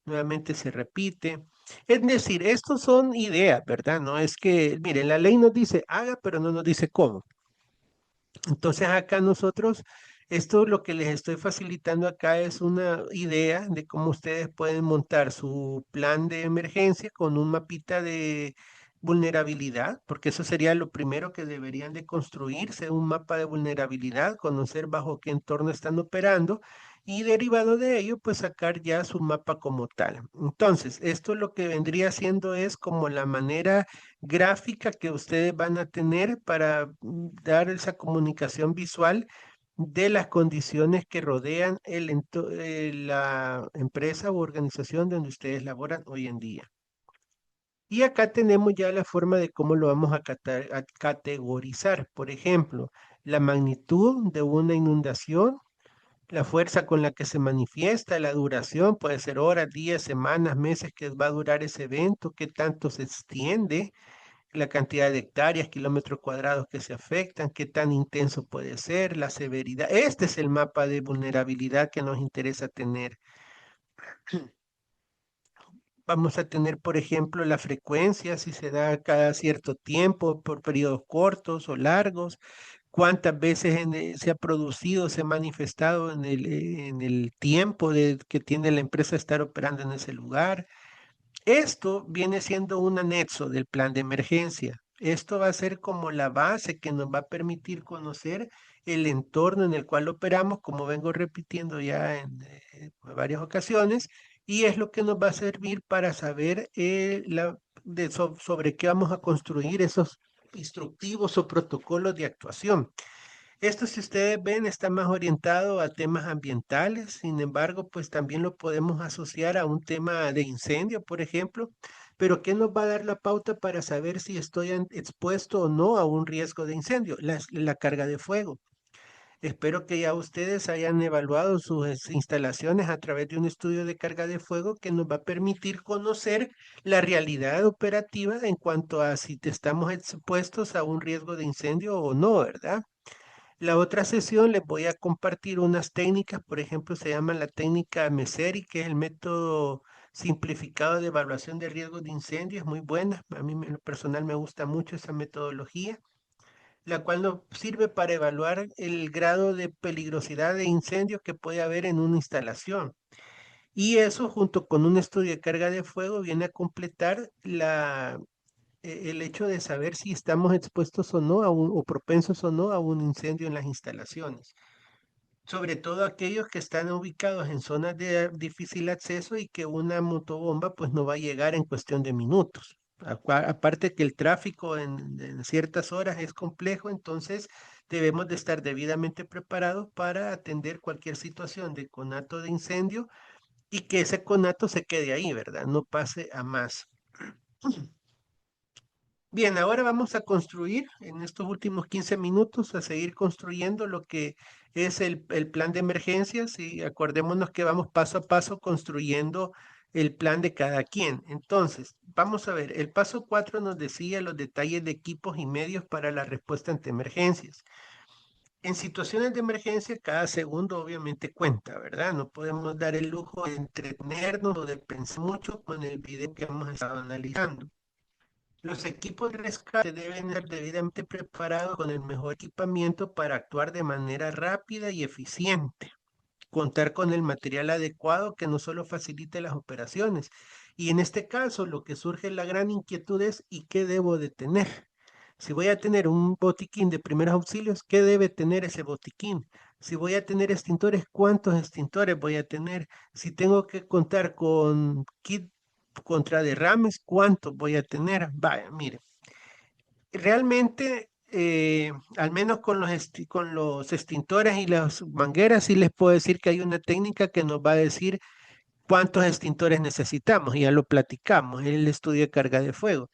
nuevamente se repite. Es decir, estos son ideas, ¿verdad? No es que, miren, la ley nos dice haga, pero no nos dice cómo. Entonces acá nosotros, esto lo que les estoy facilitando acá es una idea de cómo ustedes pueden montar su plan de emergencia con un mapita de vulnerabilidad, porque eso sería lo primero que deberían de construirse, un mapa de vulnerabilidad, conocer bajo qué entorno están operando y derivado de ello, pues sacar ya su mapa como tal. Entonces, esto lo que vendría siendo es como la manera gráfica que ustedes van a tener para dar esa comunicación visual de las condiciones que rodean la empresa u organización donde ustedes laboran hoy en día. Y acá tenemos ya la forma de cómo lo vamos a categorizar. Por ejemplo, la magnitud de una inundación, la fuerza con la que se manifiesta, la duración, puede ser horas, días, semanas, meses que va a durar ese evento, qué tanto se extiende, la cantidad de hectáreas, kilómetros cuadrados que se afectan, qué tan intenso puede ser, la severidad. Este es el mapa de vulnerabilidad que nos interesa tener. Vamos a tener, por ejemplo, la frecuencia, si se da cada cierto tiempo, por periodos cortos o largos, cuántas veces se ha producido, se ha manifestado en el tiempo que tiene la empresa estar operando en ese lugar. Esto viene siendo un anexo del plan de emergencia. Esto va a ser como la base que nos va a permitir conocer el entorno en el cual operamos, como vengo repitiendo ya en varias ocasiones, y es lo que nos va a servir para saber sobre qué vamos a construir esos instructivos o protocolos de actuación. Esto, si ustedes ven, está más orientado a temas ambientales, sin embargo, pues también lo podemos asociar a un tema de incendio, por ejemplo, pero ¿qué nos va a dar la pauta para saber si estoy expuesto o no a un riesgo de incendio? La carga de fuego. Espero que ya ustedes hayan evaluado sus instalaciones a través de un estudio de carga de fuego que nos va a permitir conocer la realidad operativa en cuanto a si estamos expuestos a un riesgo de incendio o no, ¿verdad? La otra sesión les voy a compartir unas técnicas, por ejemplo, se llama la técnica Meseri, que es el método simplificado de evaluación de riesgos de incendio, es muy buena. A mí en lo personal me gusta mucho esa metodología, la cual nos sirve para evaluar el grado de peligrosidad de incendio que puede haber en una instalación. Y eso, junto con un estudio de carga de fuego, viene a completar el hecho de saber si estamos expuestos o no o propensos o no a un incendio en las instalaciones. Sobre todo aquellos que están ubicados en zonas de difícil acceso y que una motobomba pues no va a llegar en cuestión de minutos. Aparte que el tráfico en ciertas horas es complejo, entonces debemos de estar debidamente preparados para atender cualquier situación de conato de incendio y que ese conato se quede ahí, ¿verdad? No pase a más. Bien, ahora vamos a construir en estos últimos 15 minutos, a seguir construyendo lo que es el plan de emergencias y acordémonos que vamos paso a paso construyendo el plan de cada quien. Entonces, vamos a ver, el paso 4 nos decía los detalles de equipos y medios para la respuesta ante emergencias. En situaciones de emergencia, cada segundo obviamente cuenta, ¿verdad? No podemos dar el lujo de entretenernos o de pensar mucho con el video que hemos estado analizando. Los equipos de rescate deben estar debidamente preparados con el mejor equipamiento para actuar de manera rápida y eficiente. Contar con el material adecuado que no solo facilite las operaciones. Y en este caso, lo que surge la gran inquietud es ¿y qué debo de tener? Si voy a tener un botiquín de primeros auxilios, ¿qué debe tener ese botiquín? Si voy a tener extintores, ¿cuántos extintores voy a tener? Si tengo que contar con kit contra derrames, ¿cuántos voy a tener? Vaya, mire, realmente, al menos con con los extintores y las mangueras, sí les puedo decir que hay una técnica que nos va a decir cuántos extintores necesitamos, y ya lo platicamos en el estudio de carga de fuego.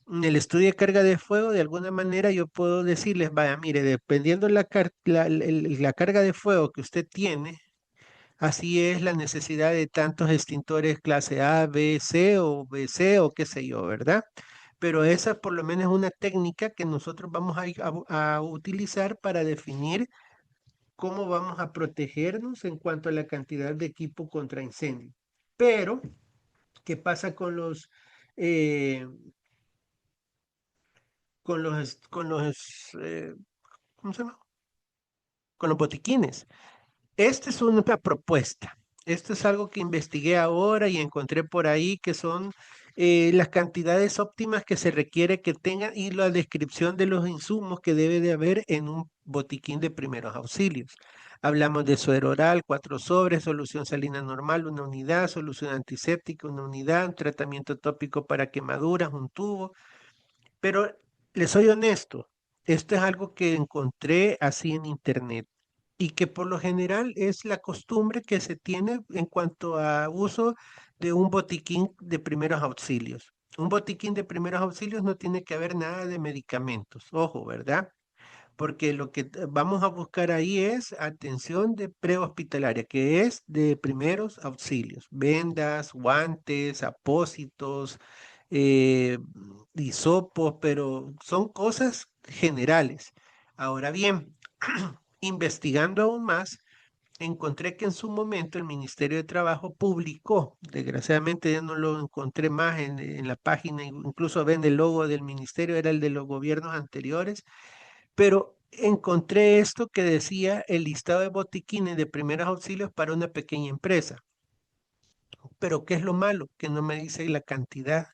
En el estudio de carga de fuego, de alguna manera, yo puedo decirles, vaya, mire, dependiendo la carga de fuego que usted tiene, así es la necesidad de tantos extintores clase A, B, C o BC o qué sé yo, ¿verdad? Pero esa por lo menos es una técnica que nosotros vamos a utilizar para definir cómo vamos a protegernos en cuanto a la cantidad de equipo contra incendio. Pero, ¿qué pasa eh, ¿cómo se llama? Con los botiquines? Esta es una propuesta. Esto es algo que investigué ahora y encontré por ahí que son las cantidades óptimas que se requiere que tengan y la descripción de los insumos que debe de haber en un botiquín de primeros auxilios. Hablamos de suero oral, 4 sobres, solución salina normal, 1 unidad, solución antiséptica, 1 unidad, tratamiento tópico para quemaduras, 1 tubo. Pero les soy honesto, esto es algo que encontré así en internet y que por lo general es la costumbre que se tiene en cuanto a uso de un botiquín de primeros auxilios. Un botiquín de primeros auxilios no tiene que haber nada de medicamentos, ojo, ¿verdad? Porque lo que vamos a buscar ahí es atención de prehospitalaria, que es de primeros auxilios, vendas, guantes, apósitos, hisopos, pero son cosas generales. Ahora bien, investigando aún más, encontré que en su momento el Ministerio de Trabajo publicó, desgraciadamente ya no lo encontré más en la página, incluso ven el logo del ministerio, era el de los gobiernos anteriores, pero encontré esto que decía el listado de botiquines de primeros auxilios para una pequeña empresa. Pero ¿qué es lo malo? Que no me dice la cantidad.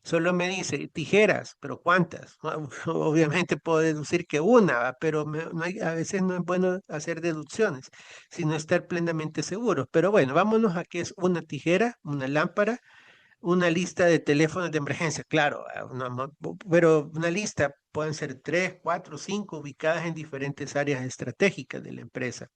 Solo me dice tijeras, pero ¿cuántas? Obviamente puedo deducir que una, ¿va? Pero a veces no es bueno hacer deducciones, sino estar plenamente seguros. Pero bueno, vámonos a qué es una tijera, una lámpara, una lista de teléfonos de emergencia, claro, pero una lista pueden ser 3, 4, 5 ubicadas en diferentes áreas estratégicas de la empresa.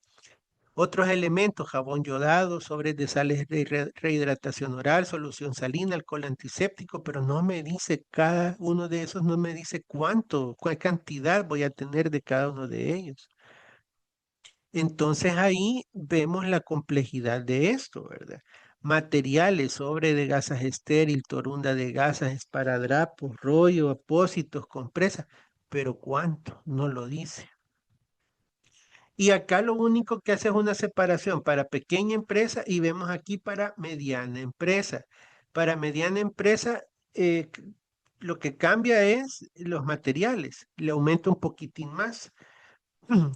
Otros elementos, jabón yodado, sobres de sales de rehidratación oral, solución salina, alcohol antiséptico, pero no me dice cada uno de esos, no me dice cuál cantidad voy a tener de cada uno de ellos. Entonces ahí vemos la complejidad de esto, ¿verdad? Materiales, sobre de gasas estéril, torunda de gasas, esparadrapos, rollo, apósitos, compresas, pero ¿cuánto? No lo dice. Y acá lo único que hace es una separación para pequeña empresa y vemos aquí para mediana empresa. Para mediana empresa, lo que cambia es los materiales, le aumenta un poquitín más.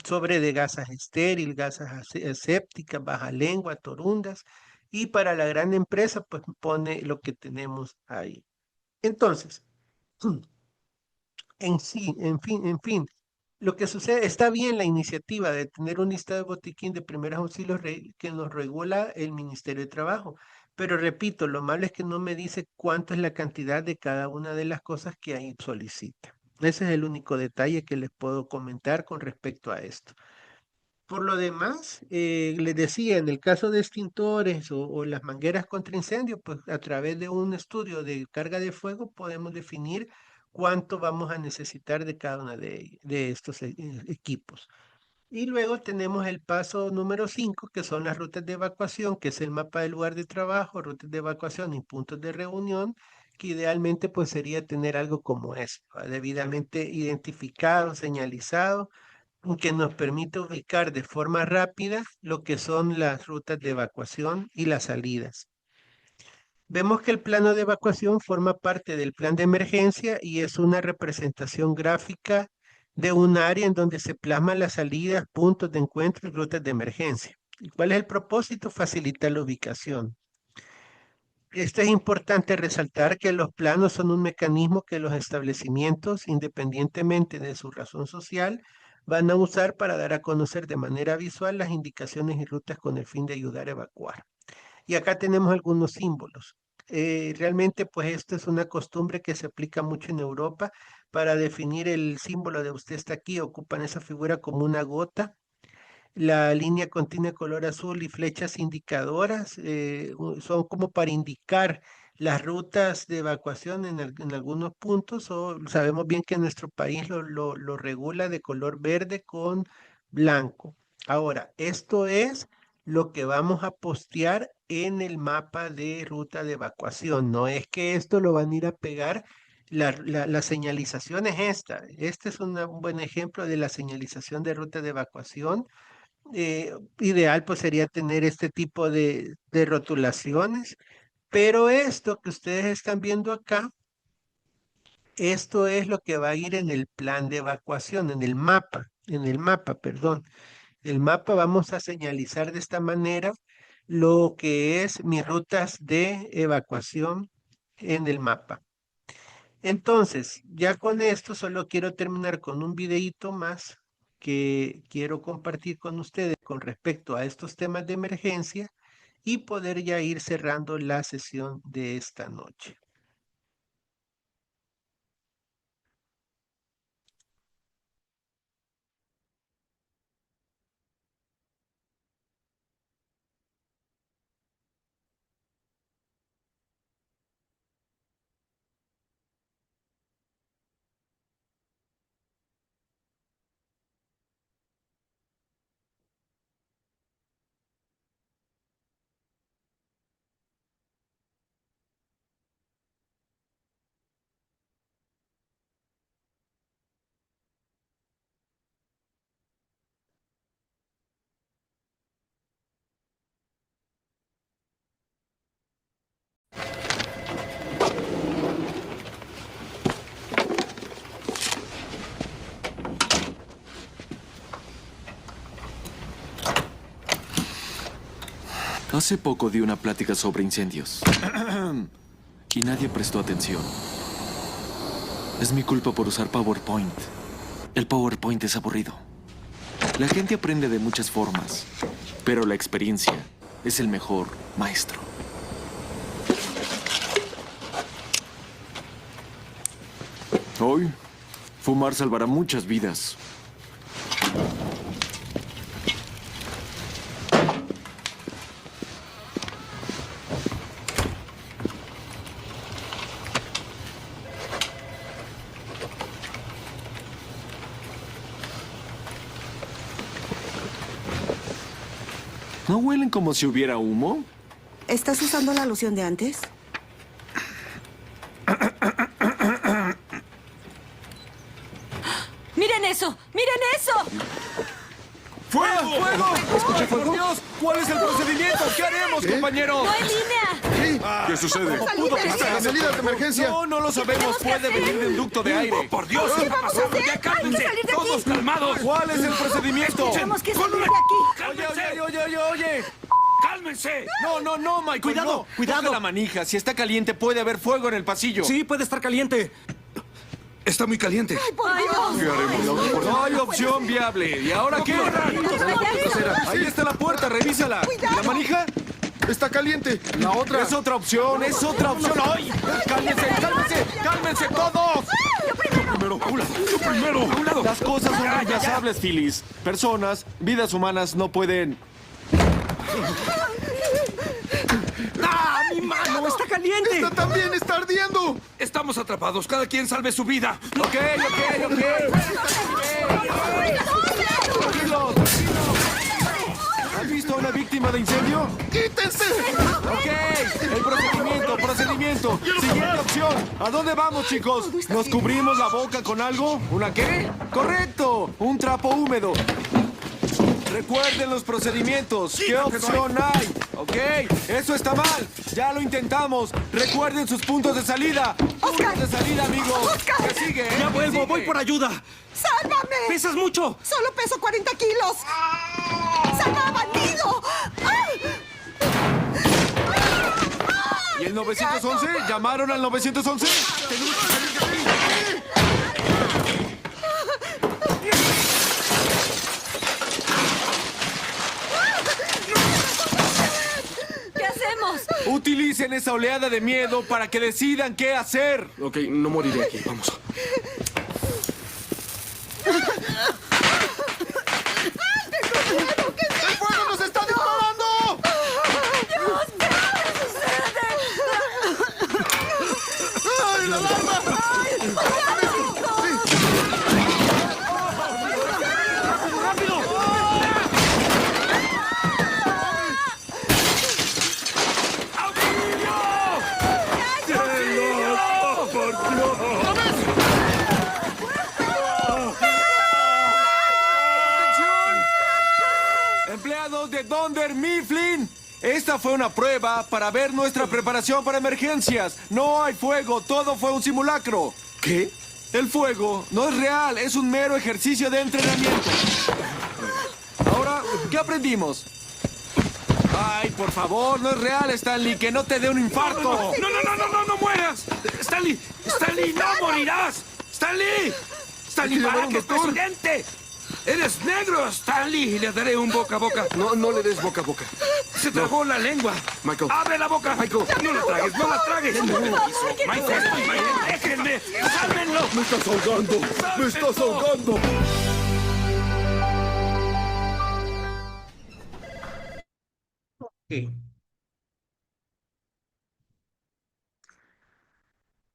Sobre de gasas estéril, gasas asépticas, baja lengua, torundas. Y para la gran empresa, pues pone lo que tenemos ahí. Entonces, en fin, lo que sucede, está bien la iniciativa de tener un listado de botiquín de primeros auxilios que nos regula el Ministerio de Trabajo. Pero repito, lo malo es que no me dice cuánto es la cantidad de cada una de las cosas que ahí solicita. Ese es el único detalle que les puedo comentar con respecto a esto. Por lo demás, les decía, en el caso de extintores o las mangueras contra incendio, pues a través de un estudio de carga de fuego podemos definir cuánto vamos a necesitar de cada uno de estos equipos. Y luego tenemos el paso número 5, que son las rutas de evacuación, que es el mapa del lugar de trabajo, rutas de evacuación y puntos de reunión, que idealmente pues sería tener algo como esto, debidamente identificado, señalizado, que nos permite ubicar de forma rápida lo que son las rutas de evacuación y las salidas. Vemos que el plano de evacuación forma parte del plan de emergencia y es una representación gráfica de un área en donde se plasman las salidas, puntos de encuentro y rutas de emergencia. ¿Y cuál es el propósito? Facilitar la ubicación. Esto es importante resaltar que los planos son un mecanismo que los establecimientos, independientemente de su razón social, van a usar para dar a conocer de manera visual las indicaciones y rutas con el fin de ayudar a evacuar. Y acá tenemos algunos símbolos. Realmente, pues esto es una costumbre que se aplica mucho en Europa para definir el símbolo de usted está aquí, ocupan esa figura como una gota. La línea contiene color azul y flechas indicadoras, son como para indicar las rutas de evacuación en algunos puntos, o sabemos bien que nuestro país lo regula de color verde con blanco. Ahora, esto es lo que vamos a postear en el mapa de ruta de evacuación. No es que esto lo van a ir a pegar. La señalización es esta. Este es un buen ejemplo de la señalización de ruta de evacuación. Ideal pues sería tener este tipo de rotulaciones, pero esto que ustedes están viendo acá, esto es lo que va a ir en el plan de evacuación, en el mapa, perdón. El mapa vamos a señalizar de esta manera lo que es mis rutas de evacuación en el mapa. Entonces, ya con esto solo quiero terminar con un videíto más que quiero compartir con ustedes con respecto a estos temas de emergencia y poder ya ir cerrando la sesión de esta noche. Hace poco di una plática sobre incendios y nadie prestó atención. Es mi culpa por usar PowerPoint. El PowerPoint es aburrido. La gente aprende de muchas formas, pero la experiencia es el mejor maestro. Hoy, fumar salvará muchas vidas. ¿No huelen como si hubiera humo? ¿Estás usando la loción de antes? ¡Miren eso! ¡Miren eso! ¡Fuego! ¡Fuego! ¿Escuché fuego? ¡Por Dios! ¿Cuál es el procedimiento? ¿Qué haremos, compañero? ¡No hay línea! ¿Qué sucede? ¡La salida de emergencia! No lo sabemos. Puede venir del ducto de aire. ¡Por Dios! ¿Qué está pasando? ¡Ya cálmense! ¡Todos calmados! ¿Cuál es el procedimiento? Tenemos que salir de aquí. Oye. ¡Cálmense! No, Michael. Cuidado, cuidado. Coge la manija. Si está caliente, puede haber fuego en el pasillo. Sí, puede estar caliente. Está muy caliente. ¡Ay, por Dios! ¿Qué haremos? No hay opción viable. ¿Y ahora qué? Ahí está la puerta, revísala. ¿Y la manija? Está caliente. La otra. Es otra opción, es otra opción. ¡Ay! ¡Cálmense todos! Yo primero. A un lado. Las cosas son reemplazables, Phyllis. Personas, vidas humanas no pueden... ¡Ah, mi mano! ¡Está caliente! ¡Esta también está ardiendo! Estamos atrapados. Cada quien salve su vida. Ok. Tranquilos. ¿Has visto a una víctima de incendio? ¡Quítense! Ok, el procedimiento. Siguiente opción. ¿A dónde vamos, chicos? ¿Nos cubrimos la boca con algo? ¿Una qué? Correcto, un trapo húmedo. Recuerden los procedimientos. ¿Qué opción hay? Ok, eso está mal. Ya lo intentamos. Recuerden sus puntos de salida. Puntos de salida, amigos. ¿Qué sigue? Ya vuelvo, voy por ayuda. ¡Sálvame! ¡Pesas mucho! ¡Solo peso 40 kilos! ¡Salva, bandido! ¿Y el 911? ¿Llamaron al 911? ¡Tenemos que salir de aquí! ¿Qué hacemos? Utilicen esa oleada de miedo para que decidan qué hacer. Ok, no moriré aquí. Vamos. ¡El fuego nos está disparando! ¡Dios, qué sucede! ¡Ay, la alarma! ¡Rápido! ¡Auxilio! ¡Por Dios! Empleados de Dunder Mifflin, esta fue una prueba para ver nuestra preparación para emergencias. No hay fuego, todo fue un simulacro. ¿Qué? El fuego no es real, es un mero ejercicio de entrenamiento. Ahora, ¿qué aprendimos? Ay, por favor, no es real, Stanley, que no te dé un infarto. No mueras. Stanley, no morirás. Stanley, Barack es presidente. Eres negro, Stanley, y le daré un boca a boca. No le des boca a boca. Se tragó la lengua. Michael. ¡Abre la boca! Michael. ¡No la tragues, no la tragues! ¡Michael, déjenme! ¡Sálvenlo! ¡Me estás ahogando! ¡Me estás ahogando! Ok.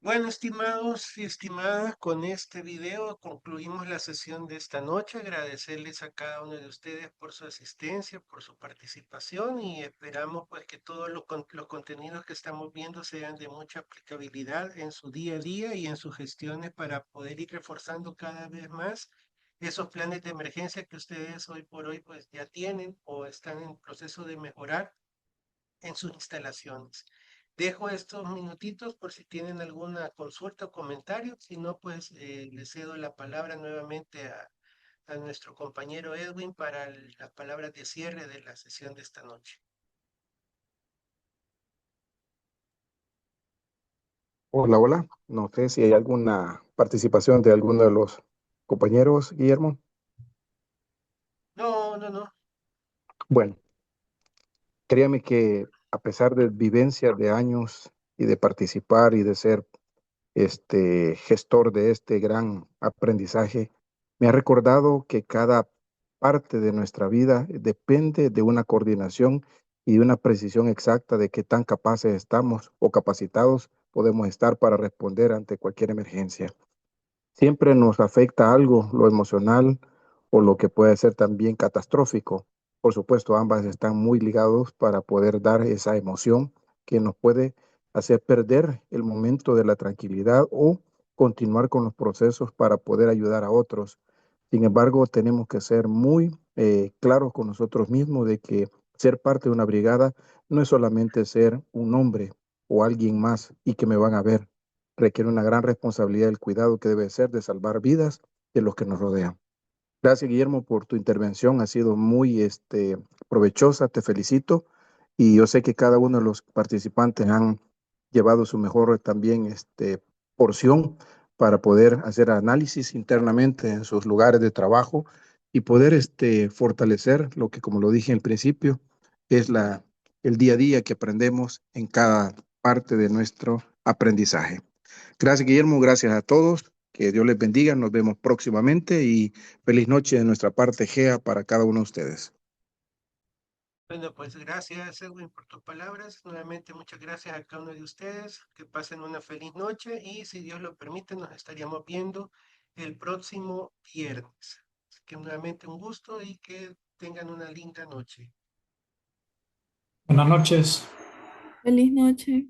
Bueno, estimados y estimadas, con este video concluimos la sesión de esta noche. Agradecerles a cada uno de ustedes por su asistencia, por su participación y esperamos pues que todos los contenidos que estamos viendo sean de mucha aplicabilidad en su día a día y en sus gestiones para poder ir reforzando cada vez más esos planes de emergencia que ustedes hoy por hoy pues ya tienen o están en proceso de mejorar en sus instalaciones. Dejo estos minutitos por si tienen alguna consulta o comentario. Si no, pues le cedo la palabra nuevamente a nuestro compañero Edwin para las palabras de cierre de la sesión de esta noche. Hola. No sé si hay alguna participación de alguno de los compañeros, Guillermo. No. Bueno, créame que a pesar de vivencias de años y de participar y de ser gestor de este gran aprendizaje, me ha recordado que cada parte de nuestra vida depende de una coordinación y de una precisión exacta de qué tan capaces estamos o capacitados podemos estar para responder ante cualquier emergencia. Siempre nos afecta algo, lo emocional o lo que puede ser también catastrófico. Por supuesto, ambas están muy ligados para poder dar esa emoción que nos puede hacer perder el momento de la tranquilidad o continuar con los procesos para poder ayudar a otros. Sin embargo, tenemos que ser muy claros con nosotros mismos de que ser parte de una brigada no es solamente ser un nombre, o alguien más y que me van a ver. Requiere una gran responsabilidad del cuidado que debe ser de salvar vidas de los que nos rodean. Gracias, Guillermo, por tu intervención. Ha sido muy provechosa. Te felicito. Y yo sé que cada uno de los participantes han llevado su mejor también porción para poder hacer análisis internamente en sus lugares de trabajo y poder fortalecer lo que, como lo dije al principio, es el día a día que aprendemos en cada parte de nuestro aprendizaje. Gracias, Guillermo. Gracias a todos. Que Dios les bendiga. Nos vemos próximamente y feliz noche de nuestra parte, GEA, para cada uno de ustedes. Bueno, pues gracias, Edwin, por tus palabras. Nuevamente, muchas gracias a cada uno de ustedes. Que pasen una feliz noche y, si Dios lo permite, nos estaríamos viendo el próximo viernes. Así que nuevamente un gusto y que tengan una linda noche. Buenas noches. Feliz noche.